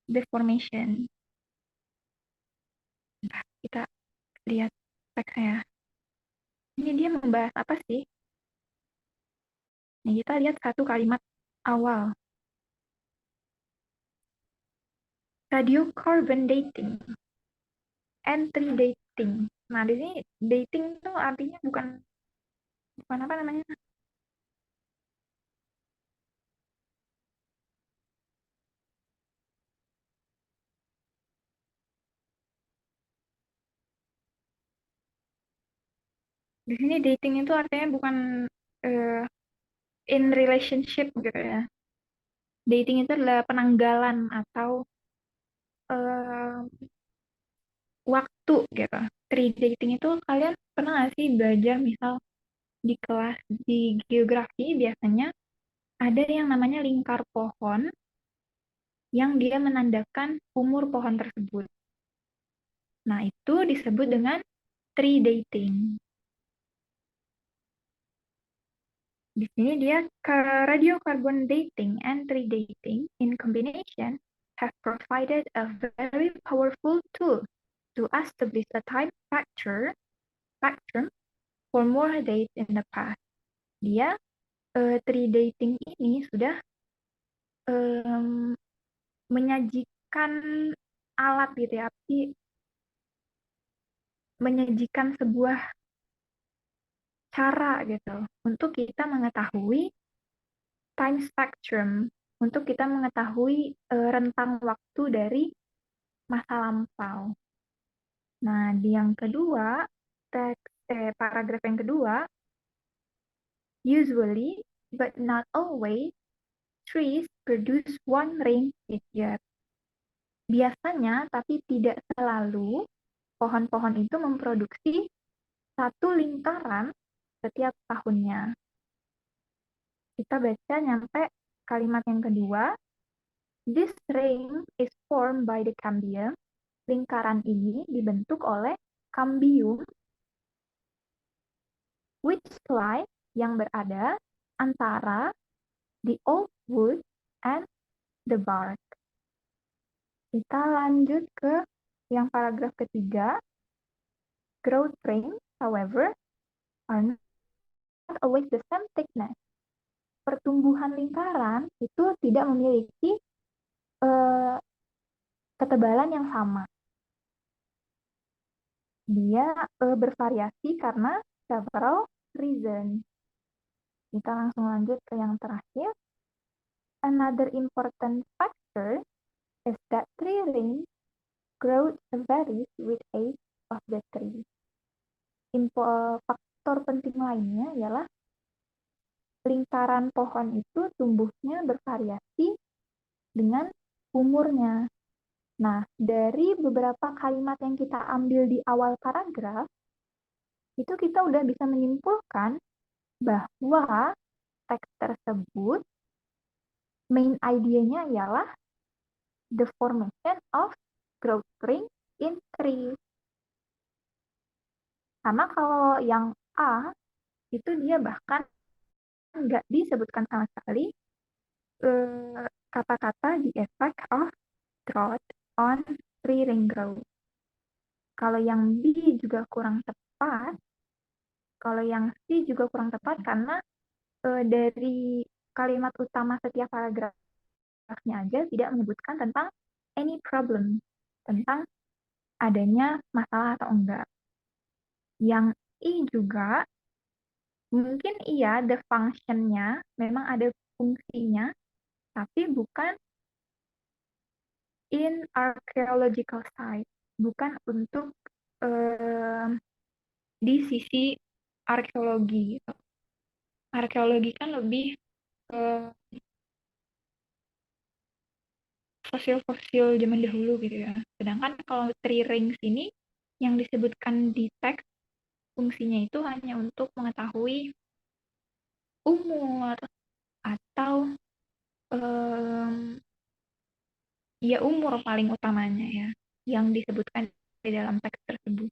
Speaker 1: deformation. Nah, kita lihat teksnya. Ini dia membahas apa sih? Nah, kita lihat 1 kalimat awal. Radiocarbon dating. Entry dating. Nah, di sini dating itu artinya bukan bukan apa namanya? Di sini dating itu artinya bukan uh, in relationship gitu ya. Dating itu adalah penanggalan atau uh, waktu gitu. Tree dating itu kalian pernah nggak sih belajar misal di kelas di geografi biasanya ada yang namanya lingkar pohon yang dia menandakan umur pohon tersebut. Nah, itu disebut dengan tree dating. Di sini dia radiocarbon dating and tree dating in combination have provided a very powerful tool to establish a time spectrum for more dates in the past. Dia tree dating ini sudah um, menyajikan alat gitu ya, menyajikan sebuah cara gitu untuk kita mengetahui time spectrum, untuk kita mengetahui rentang waktu dari masa lampau. Nah, di yang kedua, paragraf yang kedua, usually but not always trees produce one ring each year. Biasanya, tapi tidak selalu, pohon-pohon itu memproduksi 1 lingkaran setiap tahunnya. Kita baca nyampe kalimat yang kedua. This ring is formed by the cambium. Lingkaran ini dibentuk oleh cambium which lie yang berada antara the old wood and the bark. Kita lanjut ke yang paragraf ketiga. Growth rings, however, are not always the same thickness. Pertumbuhan lingkaran itu tidak memiliki ketebalan yang sama. Dia bervariasi karena several reasons. Kita langsung lanjut ke yang terakhir. Another important factor is that tree rings growth varies with age of the tree. Faktor penting lainnya ialah lingkaran pohon itu tumbuhnya bervariasi dengan umurnya. Nah, dari beberapa kalimat yang kita ambil di awal paragraf, itu kita udah bisa menyimpulkan bahwa teks tersebut main idenya ialah the formation of growth ring in tree. Karena kalau yang A, itu dia bahkan nggak disebutkan sama sekali kata-kata the effect of drought on tree ring growth. Kalau yang B juga kurang tepat, kalau yang C juga kurang tepat karena dari kalimat utama setiap paragrafnya aja tidak menyebutkan tentang any problem, tentang adanya masalah atau enggak. Yang I juga mungkin iya the function-nya memang ada fungsinya, tapi bukan in archaeological site, bukan untuk di sisi arkeologi gitu. Arkeologi kan lebih ke fosil-fosil zaman dahulu gitu ya. Sedangkan kalau tree rings ini yang disebutkan di teks fungsinya itu hanya untuk mengetahui umur atau ya umur paling utamanya ya yang disebutkan di dalam teks tersebut.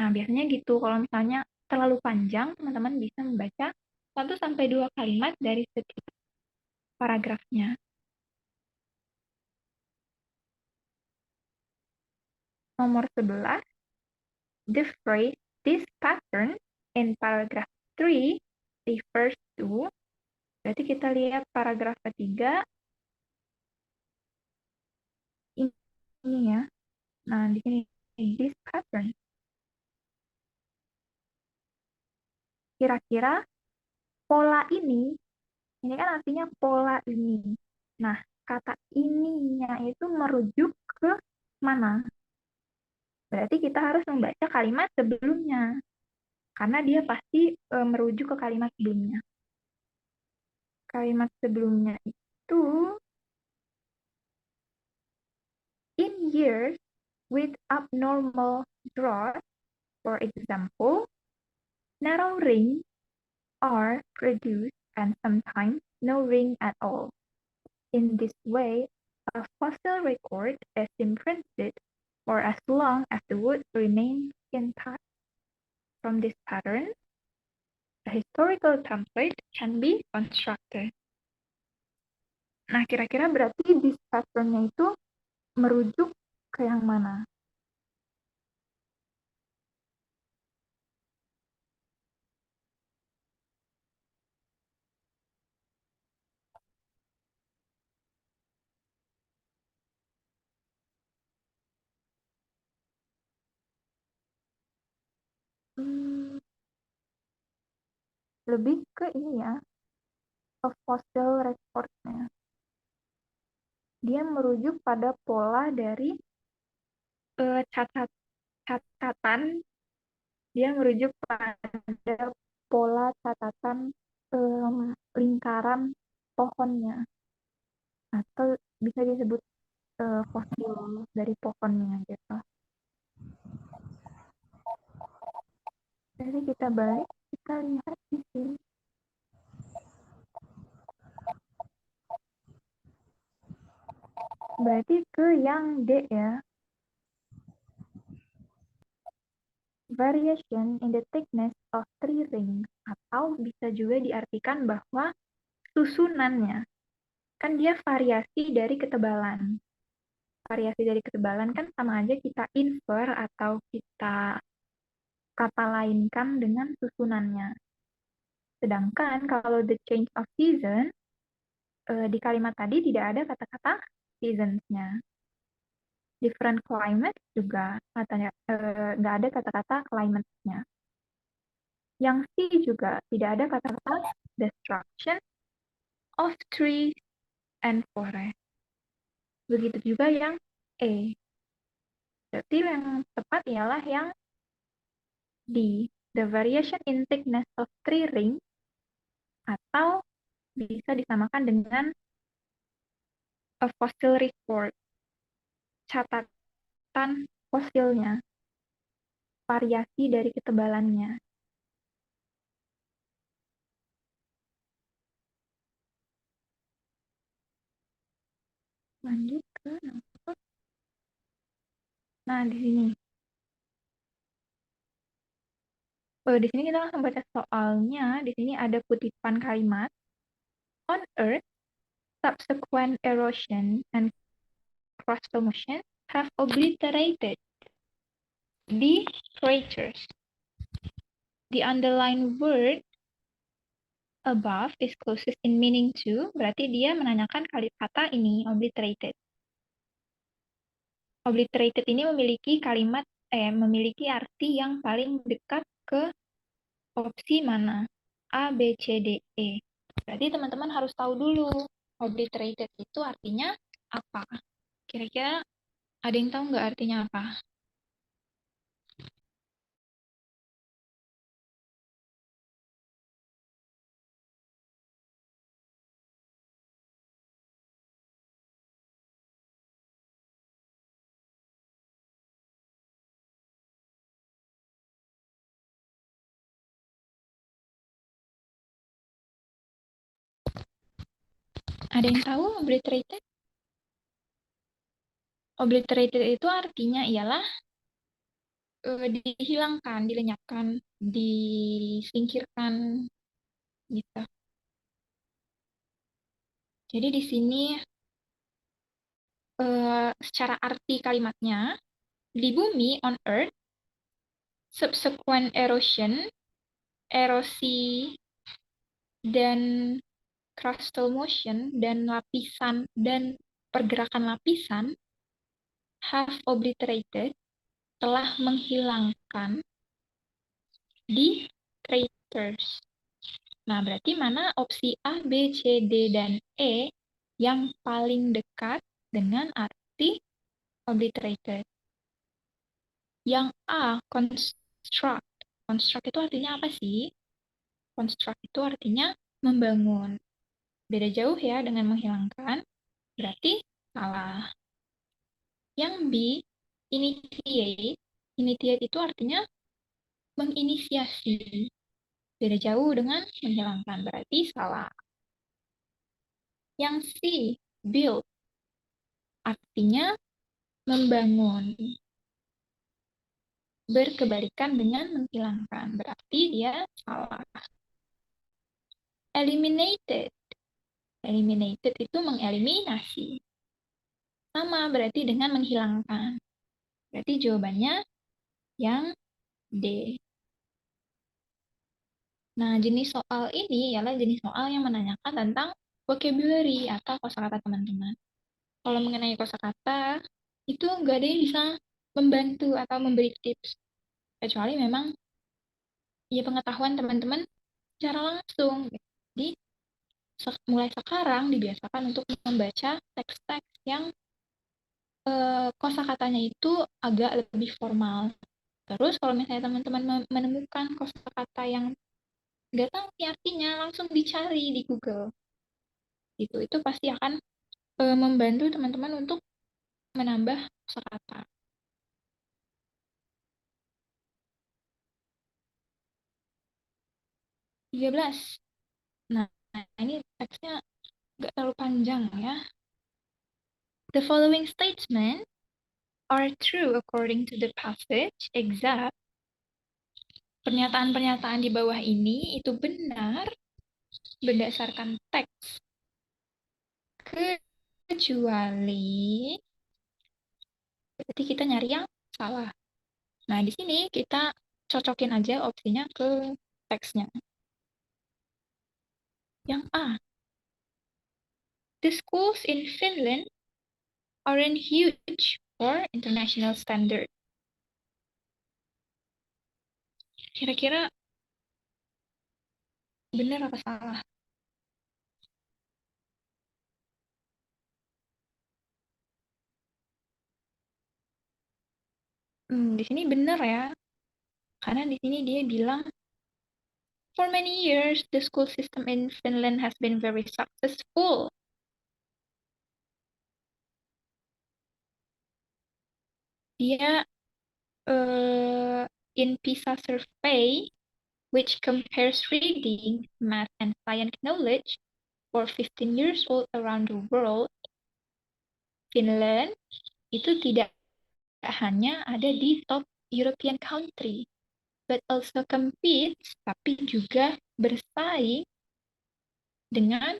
Speaker 1: Nah, biasanya gitu. Kalau misalnya terlalu panjang, teman-teman bisa membaca 1-2 kalimat dari setiap paragrafnya. Nomor 11, the phrase this pattern in paragraph 3 refers to, berarti kita lihat paragraf ketiga, ini ya. Nah, di sini, this pattern. Kira-kira pola ini kan artinya pola ini. Nah, kata ininya itu merujuk ke mana? Berarti kita harus membaca kalimat sebelumnya. Karena dia pasti merujuk ke kalimat sebelumnya. Kalimat sebelumnya itu, in years with abnormal drought, for example, narrow rings are produced and sometimes no ring at all. In this way, a fossil record is imprinted for as long as the wood remains intact. From this pattern, a historical template can be constructed. Nah, kira-kira berarti this pattern-nya itu merujuk ke yang mana? Lebih ke ini ya, ke fossil record-nya. Dia merujuk pada pola dari catatan, dia merujuk pada pola catatan lingkaran pohonnya. Atau bisa disebut fosil dari pohonnya gitu. Jadi kita balik, kita lihat di sini. yang D ya. Variation in the thickness of three rings. Atau bisa juga diartikan bahwa susunannya. Kan dia variasi dari ketebalan. Variasi dari ketebalan kan sama aja kita infer atau kita kata lainkan dengan susunannya. Sedangkan kalau the change of season, di kalimat tadi tidak ada kata-kata seasons-nya. Different climate juga katanya nggak ada kata-kata climate-nya. Yang C juga tidak ada kata-kata destruction of trees and forest. Begitu juga yang E. Berarti yang tepat ialah yang D. The variation in thickness of tree ring atau bisa disamakan dengan a fossil report, catatan fosilnya, variasi dari ketebalannya. Lanjut ke nomor. Nah, di sini. Di sini kita langsung baca soalnya. Di sini ada kutipan kalimat. On Earth, subsequent erosion and crustal motion have obliterated the craters. The underlined word above is closest in meaning to, berarti dia menanyakan kata ini, obliterated. Obliterated ini memiliki arti yang paling dekat ke opsi mana? A, B, C, D, E. Berarti teman-teman harus tahu dulu obliterated itu artinya apa. Kira-kira ada yang tahu nggak artinya apa? Ada yang tahu obliterated? Obliterated itu artinya ialah dihilangkan, dilenyapkan, disingkirkan gitu. Jadi di sini secara arti kalimatnya, di bumi on earth, subsequent erosion, erosi dan crustal motion dan lapisan dan pergerakan lapisan have obliterated telah menghilangkan di craters. Nah, berarti mana opsi A, B, C, D, dan E yang paling dekat dengan arti obliterated? Yang A, construct. Construct itu artinya apa sih? Construct itu artinya membangun. Beda jauh ya dengan menghilangkan. Berarti salah. Yang B, initiate. Initiate itu artinya menginisiasi. Beda jauh dengan menghilangkan. Berarti salah. Yang C, build. Artinya membangun. Berkebalikan dengan menghilangkan. Berarti dia salah. Eliminated. Eliminated itu mengeliminasi. Sama berarti dengan menghilangkan. Berarti jawabannya yang D. Nah, jenis soal ini ialah jenis soal yang menanyakan tentang vocabulary atau kosakata teman-teman. Kalau mengenai kosakata, itu nggak ada yang bisa membantu atau memberi tips. Kecuali memang ya pengetahuan teman-teman secara langsung. Jadi, mulai sekarang dibiasakan untuk membaca teks-teks yang kosakatanya itu agak lebih formal. Terus kalau misalnya teman-teman menemukan kosakata yang nggak tahu nih artinya, langsung dicari di Google. Itu pasti akan membantu teman-teman untuk menambah kosakata. 13. Nah, ini teksnya nggak terlalu panjang ya. The following statements are true according to the passage, except pernyataan-pernyataan di bawah ini itu benar berdasarkan teks. Kecuali berarti kita nyari yang salah. Nah, di sini kita cocokin aja opsinya ke teksnya. Yang A. The schools in Finland aren't huge for international standard. Kira-kira benar apa salah? Di sini benar ya. Karena di sini dia bilang, for many years, the school system in Finland has been very successful. Dia in PISA survey, which compares reading, math, and science knowledge for 15 years old around the world, Finland itu tidak hanya ada di top European country, but also competes, tapi juga bersaing dengan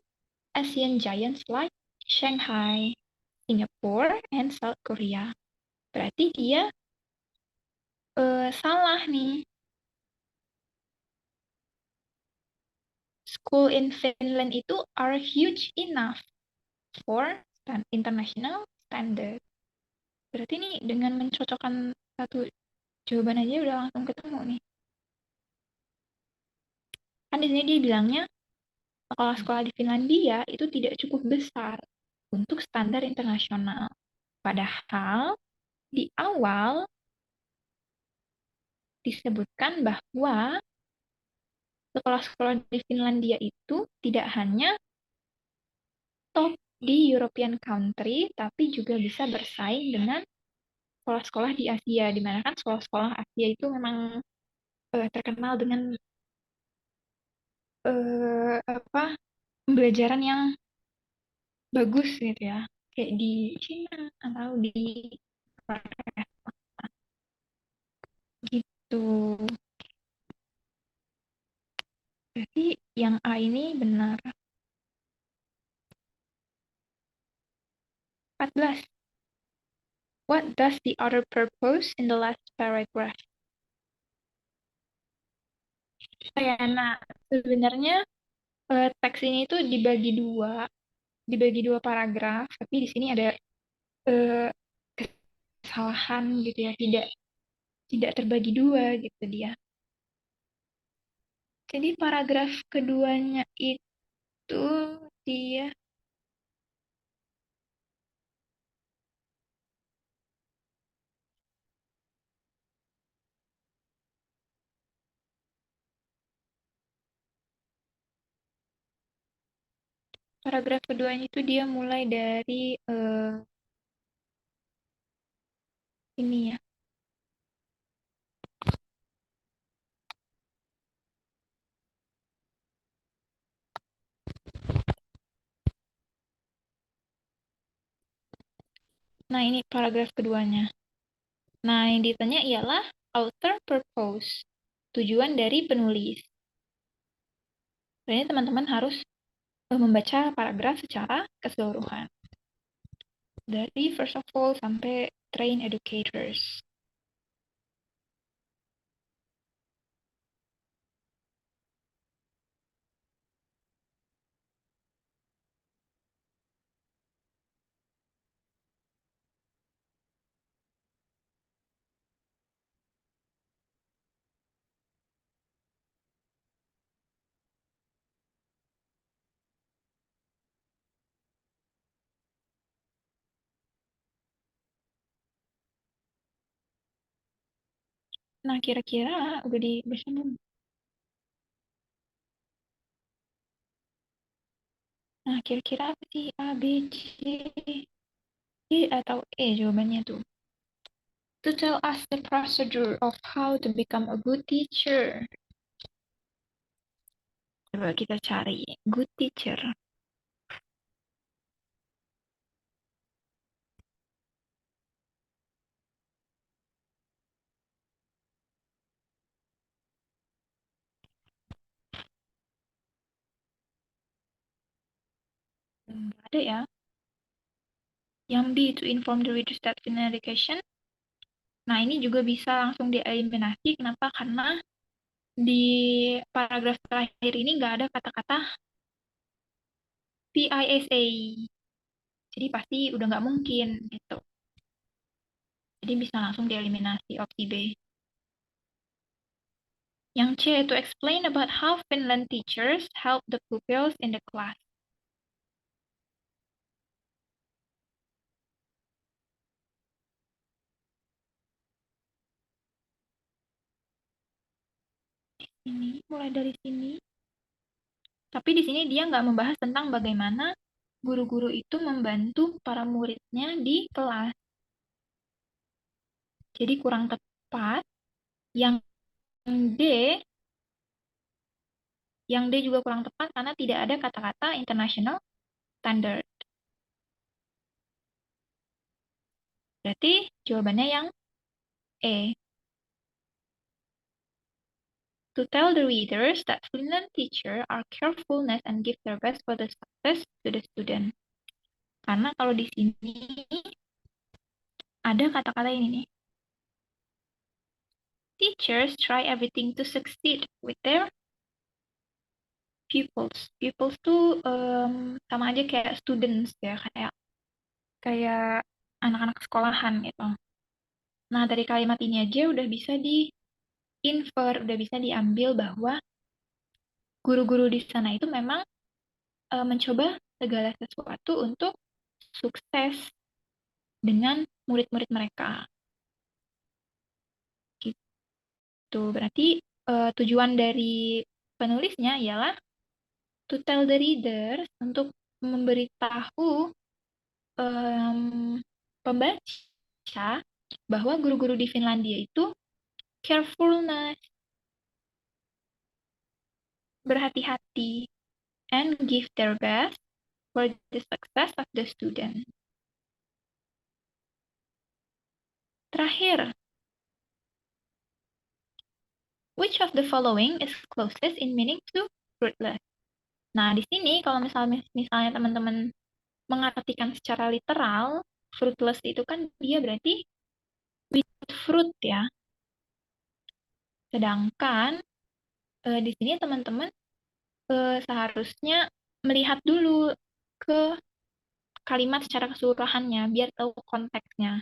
Speaker 1: Asian giants like Shanghai, Singapore, and South Korea. Berarti dia salah nih. School in Finland itu are huge enough for international standard. Berarti nih dengan mencocokkan satu jawaban aja udah langsung ketemu nih. Kan di sini dia bilangnya sekolah-sekolah di Finlandia itu tidak cukup besar untuk standar internasional. Padahal di awal disebutkan bahwa sekolah-sekolah di Finlandia itu tidak hanya top di European country, tapi juga bisa bersaing dengan sekolah-sekolah di Asia, di mana kan sekolah-sekolah Asia itu memang terkenal dengan apa pembelajaran yang bagus gitu ya, kayak di Cina atau di Korea gitu. Berarti yang A ini benar. 14. What does the author propose in the last paragraph? Nah, sebenarnya teks ini tuh dibagi dua paragraf, tapi di sini ada eh, kesalahan gitu ya, tidak terbagi dua gitu dia. Jadi paragraf keduanya itu dia paragraf keduanya itu dia mulai dari ini ya. Nah, ini paragraf keduanya. Nah, yang ditanya ialah author purpose, tujuan dari penulis. Jadi teman-teman harus membaca paragraf secara keseluruhan. Dari first of all sampai train educators. Nah, kira-kira udah dibaca belum? Nah, kira-kira apa sih A, B, C, D, atau E jawabannya tuh? To tell us the procedure of how to become a good teacher. Coba kita cari good teacher. Nggak ada ya. Yang B, to inform the readers that in education. Nah, ini juga bisa langsung dieliminasi. Kenapa? Karena di paragraf terakhir ini nggak ada kata-kata PISA. Jadi pasti udah nggak mungkin gitu. Jadi bisa langsung dieliminasi opsi B. Yang C, to explain about how Finland teachers help the pupils in the class. Ini mulai dari sini. Tapi di sini dia nggak membahas tentang bagaimana guru-guru itu membantu para muridnya di kelas. Jadi kurang tepat. Yang D, yang D juga kurang tepat karena tidak ada kata-kata international standard. Berarti jawabannya yang E. To tell the readers that Finland teachers are carefulness and give their best for the success to the student. Karena kalau di sini ada kata-kata ini nih. Teachers try everything to succeed with their pupils. Pupils tuh sama aja kayak students ya, kayak kayak anak-anak sekolahan gitu. Nah, dari kalimat ini aja udah bisa di-infer, udah bisa diambil bahwa guru-guru di sana itu memang mencoba segala sesuatu untuk sukses dengan murid-murid mereka. Gitu. Berarti tujuan dari penulisnya ialah to tell the reader, untuk memberitahu pembaca bahwa guru-guru di Finlandia itu carefulness, berhati-hati, and give their best for the success of the student. Terakhir, which of the following is closest in meaning to fruitless? Nah, di sini kalau misalnya teman-teman mengartikan secara literal, fruitless itu kan dia berarti without fruit ya. Sedangkan di sini teman-teman seharusnya melihat dulu ke kalimat secara keseluruhannya biar tahu konteksnya.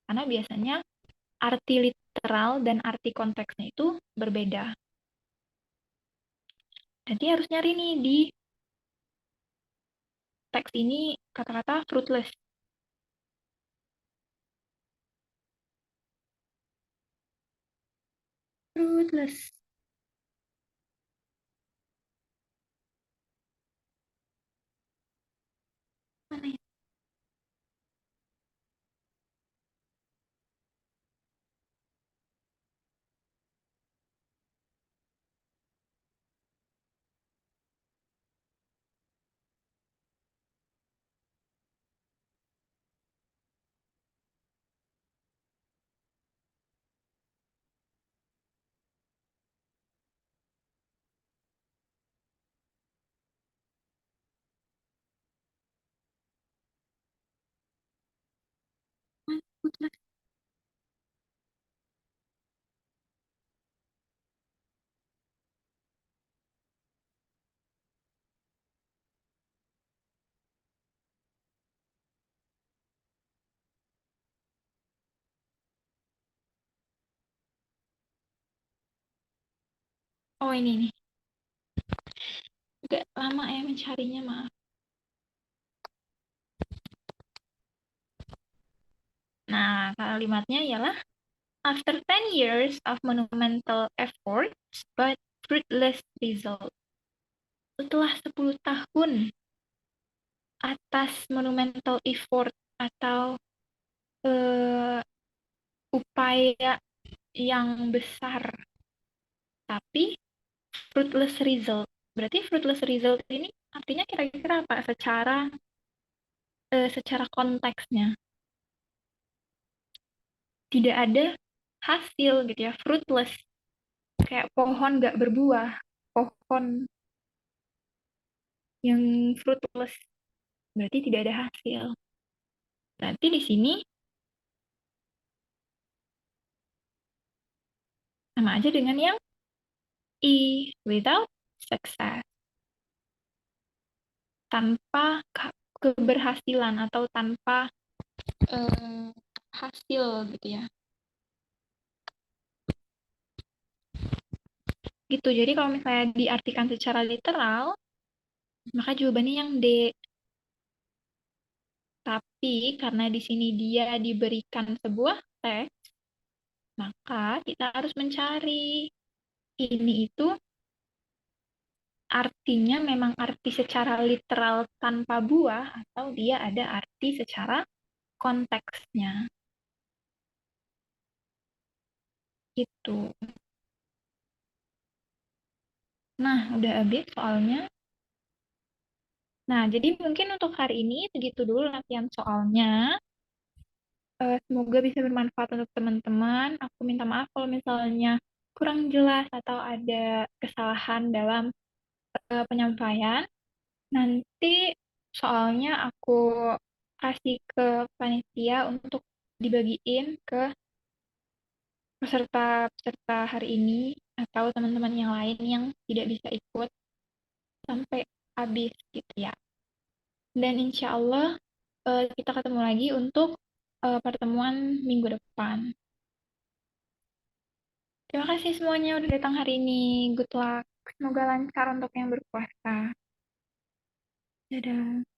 Speaker 1: Karena biasanya arti literal dan arti konteksnya itu berbeda. Jadi harus nyari nih di teks ini kata-kata fruitless. Fruitless. Mana ya? Fruitless. Oh ini nih. Agak lama ya mencarinya, maaf. Nah, kalimatnya ialah after 10 years of monumental efforts but fruitless result. Setelah 10 tahun atas monumental effort atau eh, upaya yang besar, tapi fruitless result. Berarti fruitless result ini artinya kira-kira apa secara konteksnya? Tidak ada hasil gitu ya, fruitless. Kayak pohon nggak berbuah, pohon yang fruitless. berarti tidak ada hasil. Berarti di sini sama aja dengan yang I, without success, tanpa keberhasilan atau tanpa hasil gitu ya. Gitu. Jadi kalau misalnya diartikan secara literal, maka jawabannya yang D. Tapi karena di sini dia diberikan sebuah teks, maka kita harus mencari ini itu artinya memang arti secara literal tanpa buah atau dia ada arti secara konteksnya. Gitu. Nah, udah habis soalnya. Nah, jadi mungkin untuk hari ini segitu dulu latihan soalnya. Semoga bisa bermanfaat untuk teman-teman. Aku minta maaf kalau misalnya kurang jelas atau ada kesalahan dalam penyampaian. Nanti soalnya aku kasih ke panitia untuk dibagiin ke peserta-peserta hari ini atau teman-teman yang lain yang tidak bisa ikut sampai habis gitu ya. Dan insya Allah kita ketemu lagi untuk pertemuan minggu depan. Terima kasih semuanya udah datang hari ini. Good luck. Semoga lancar untuk yang berpuasa. Dadah.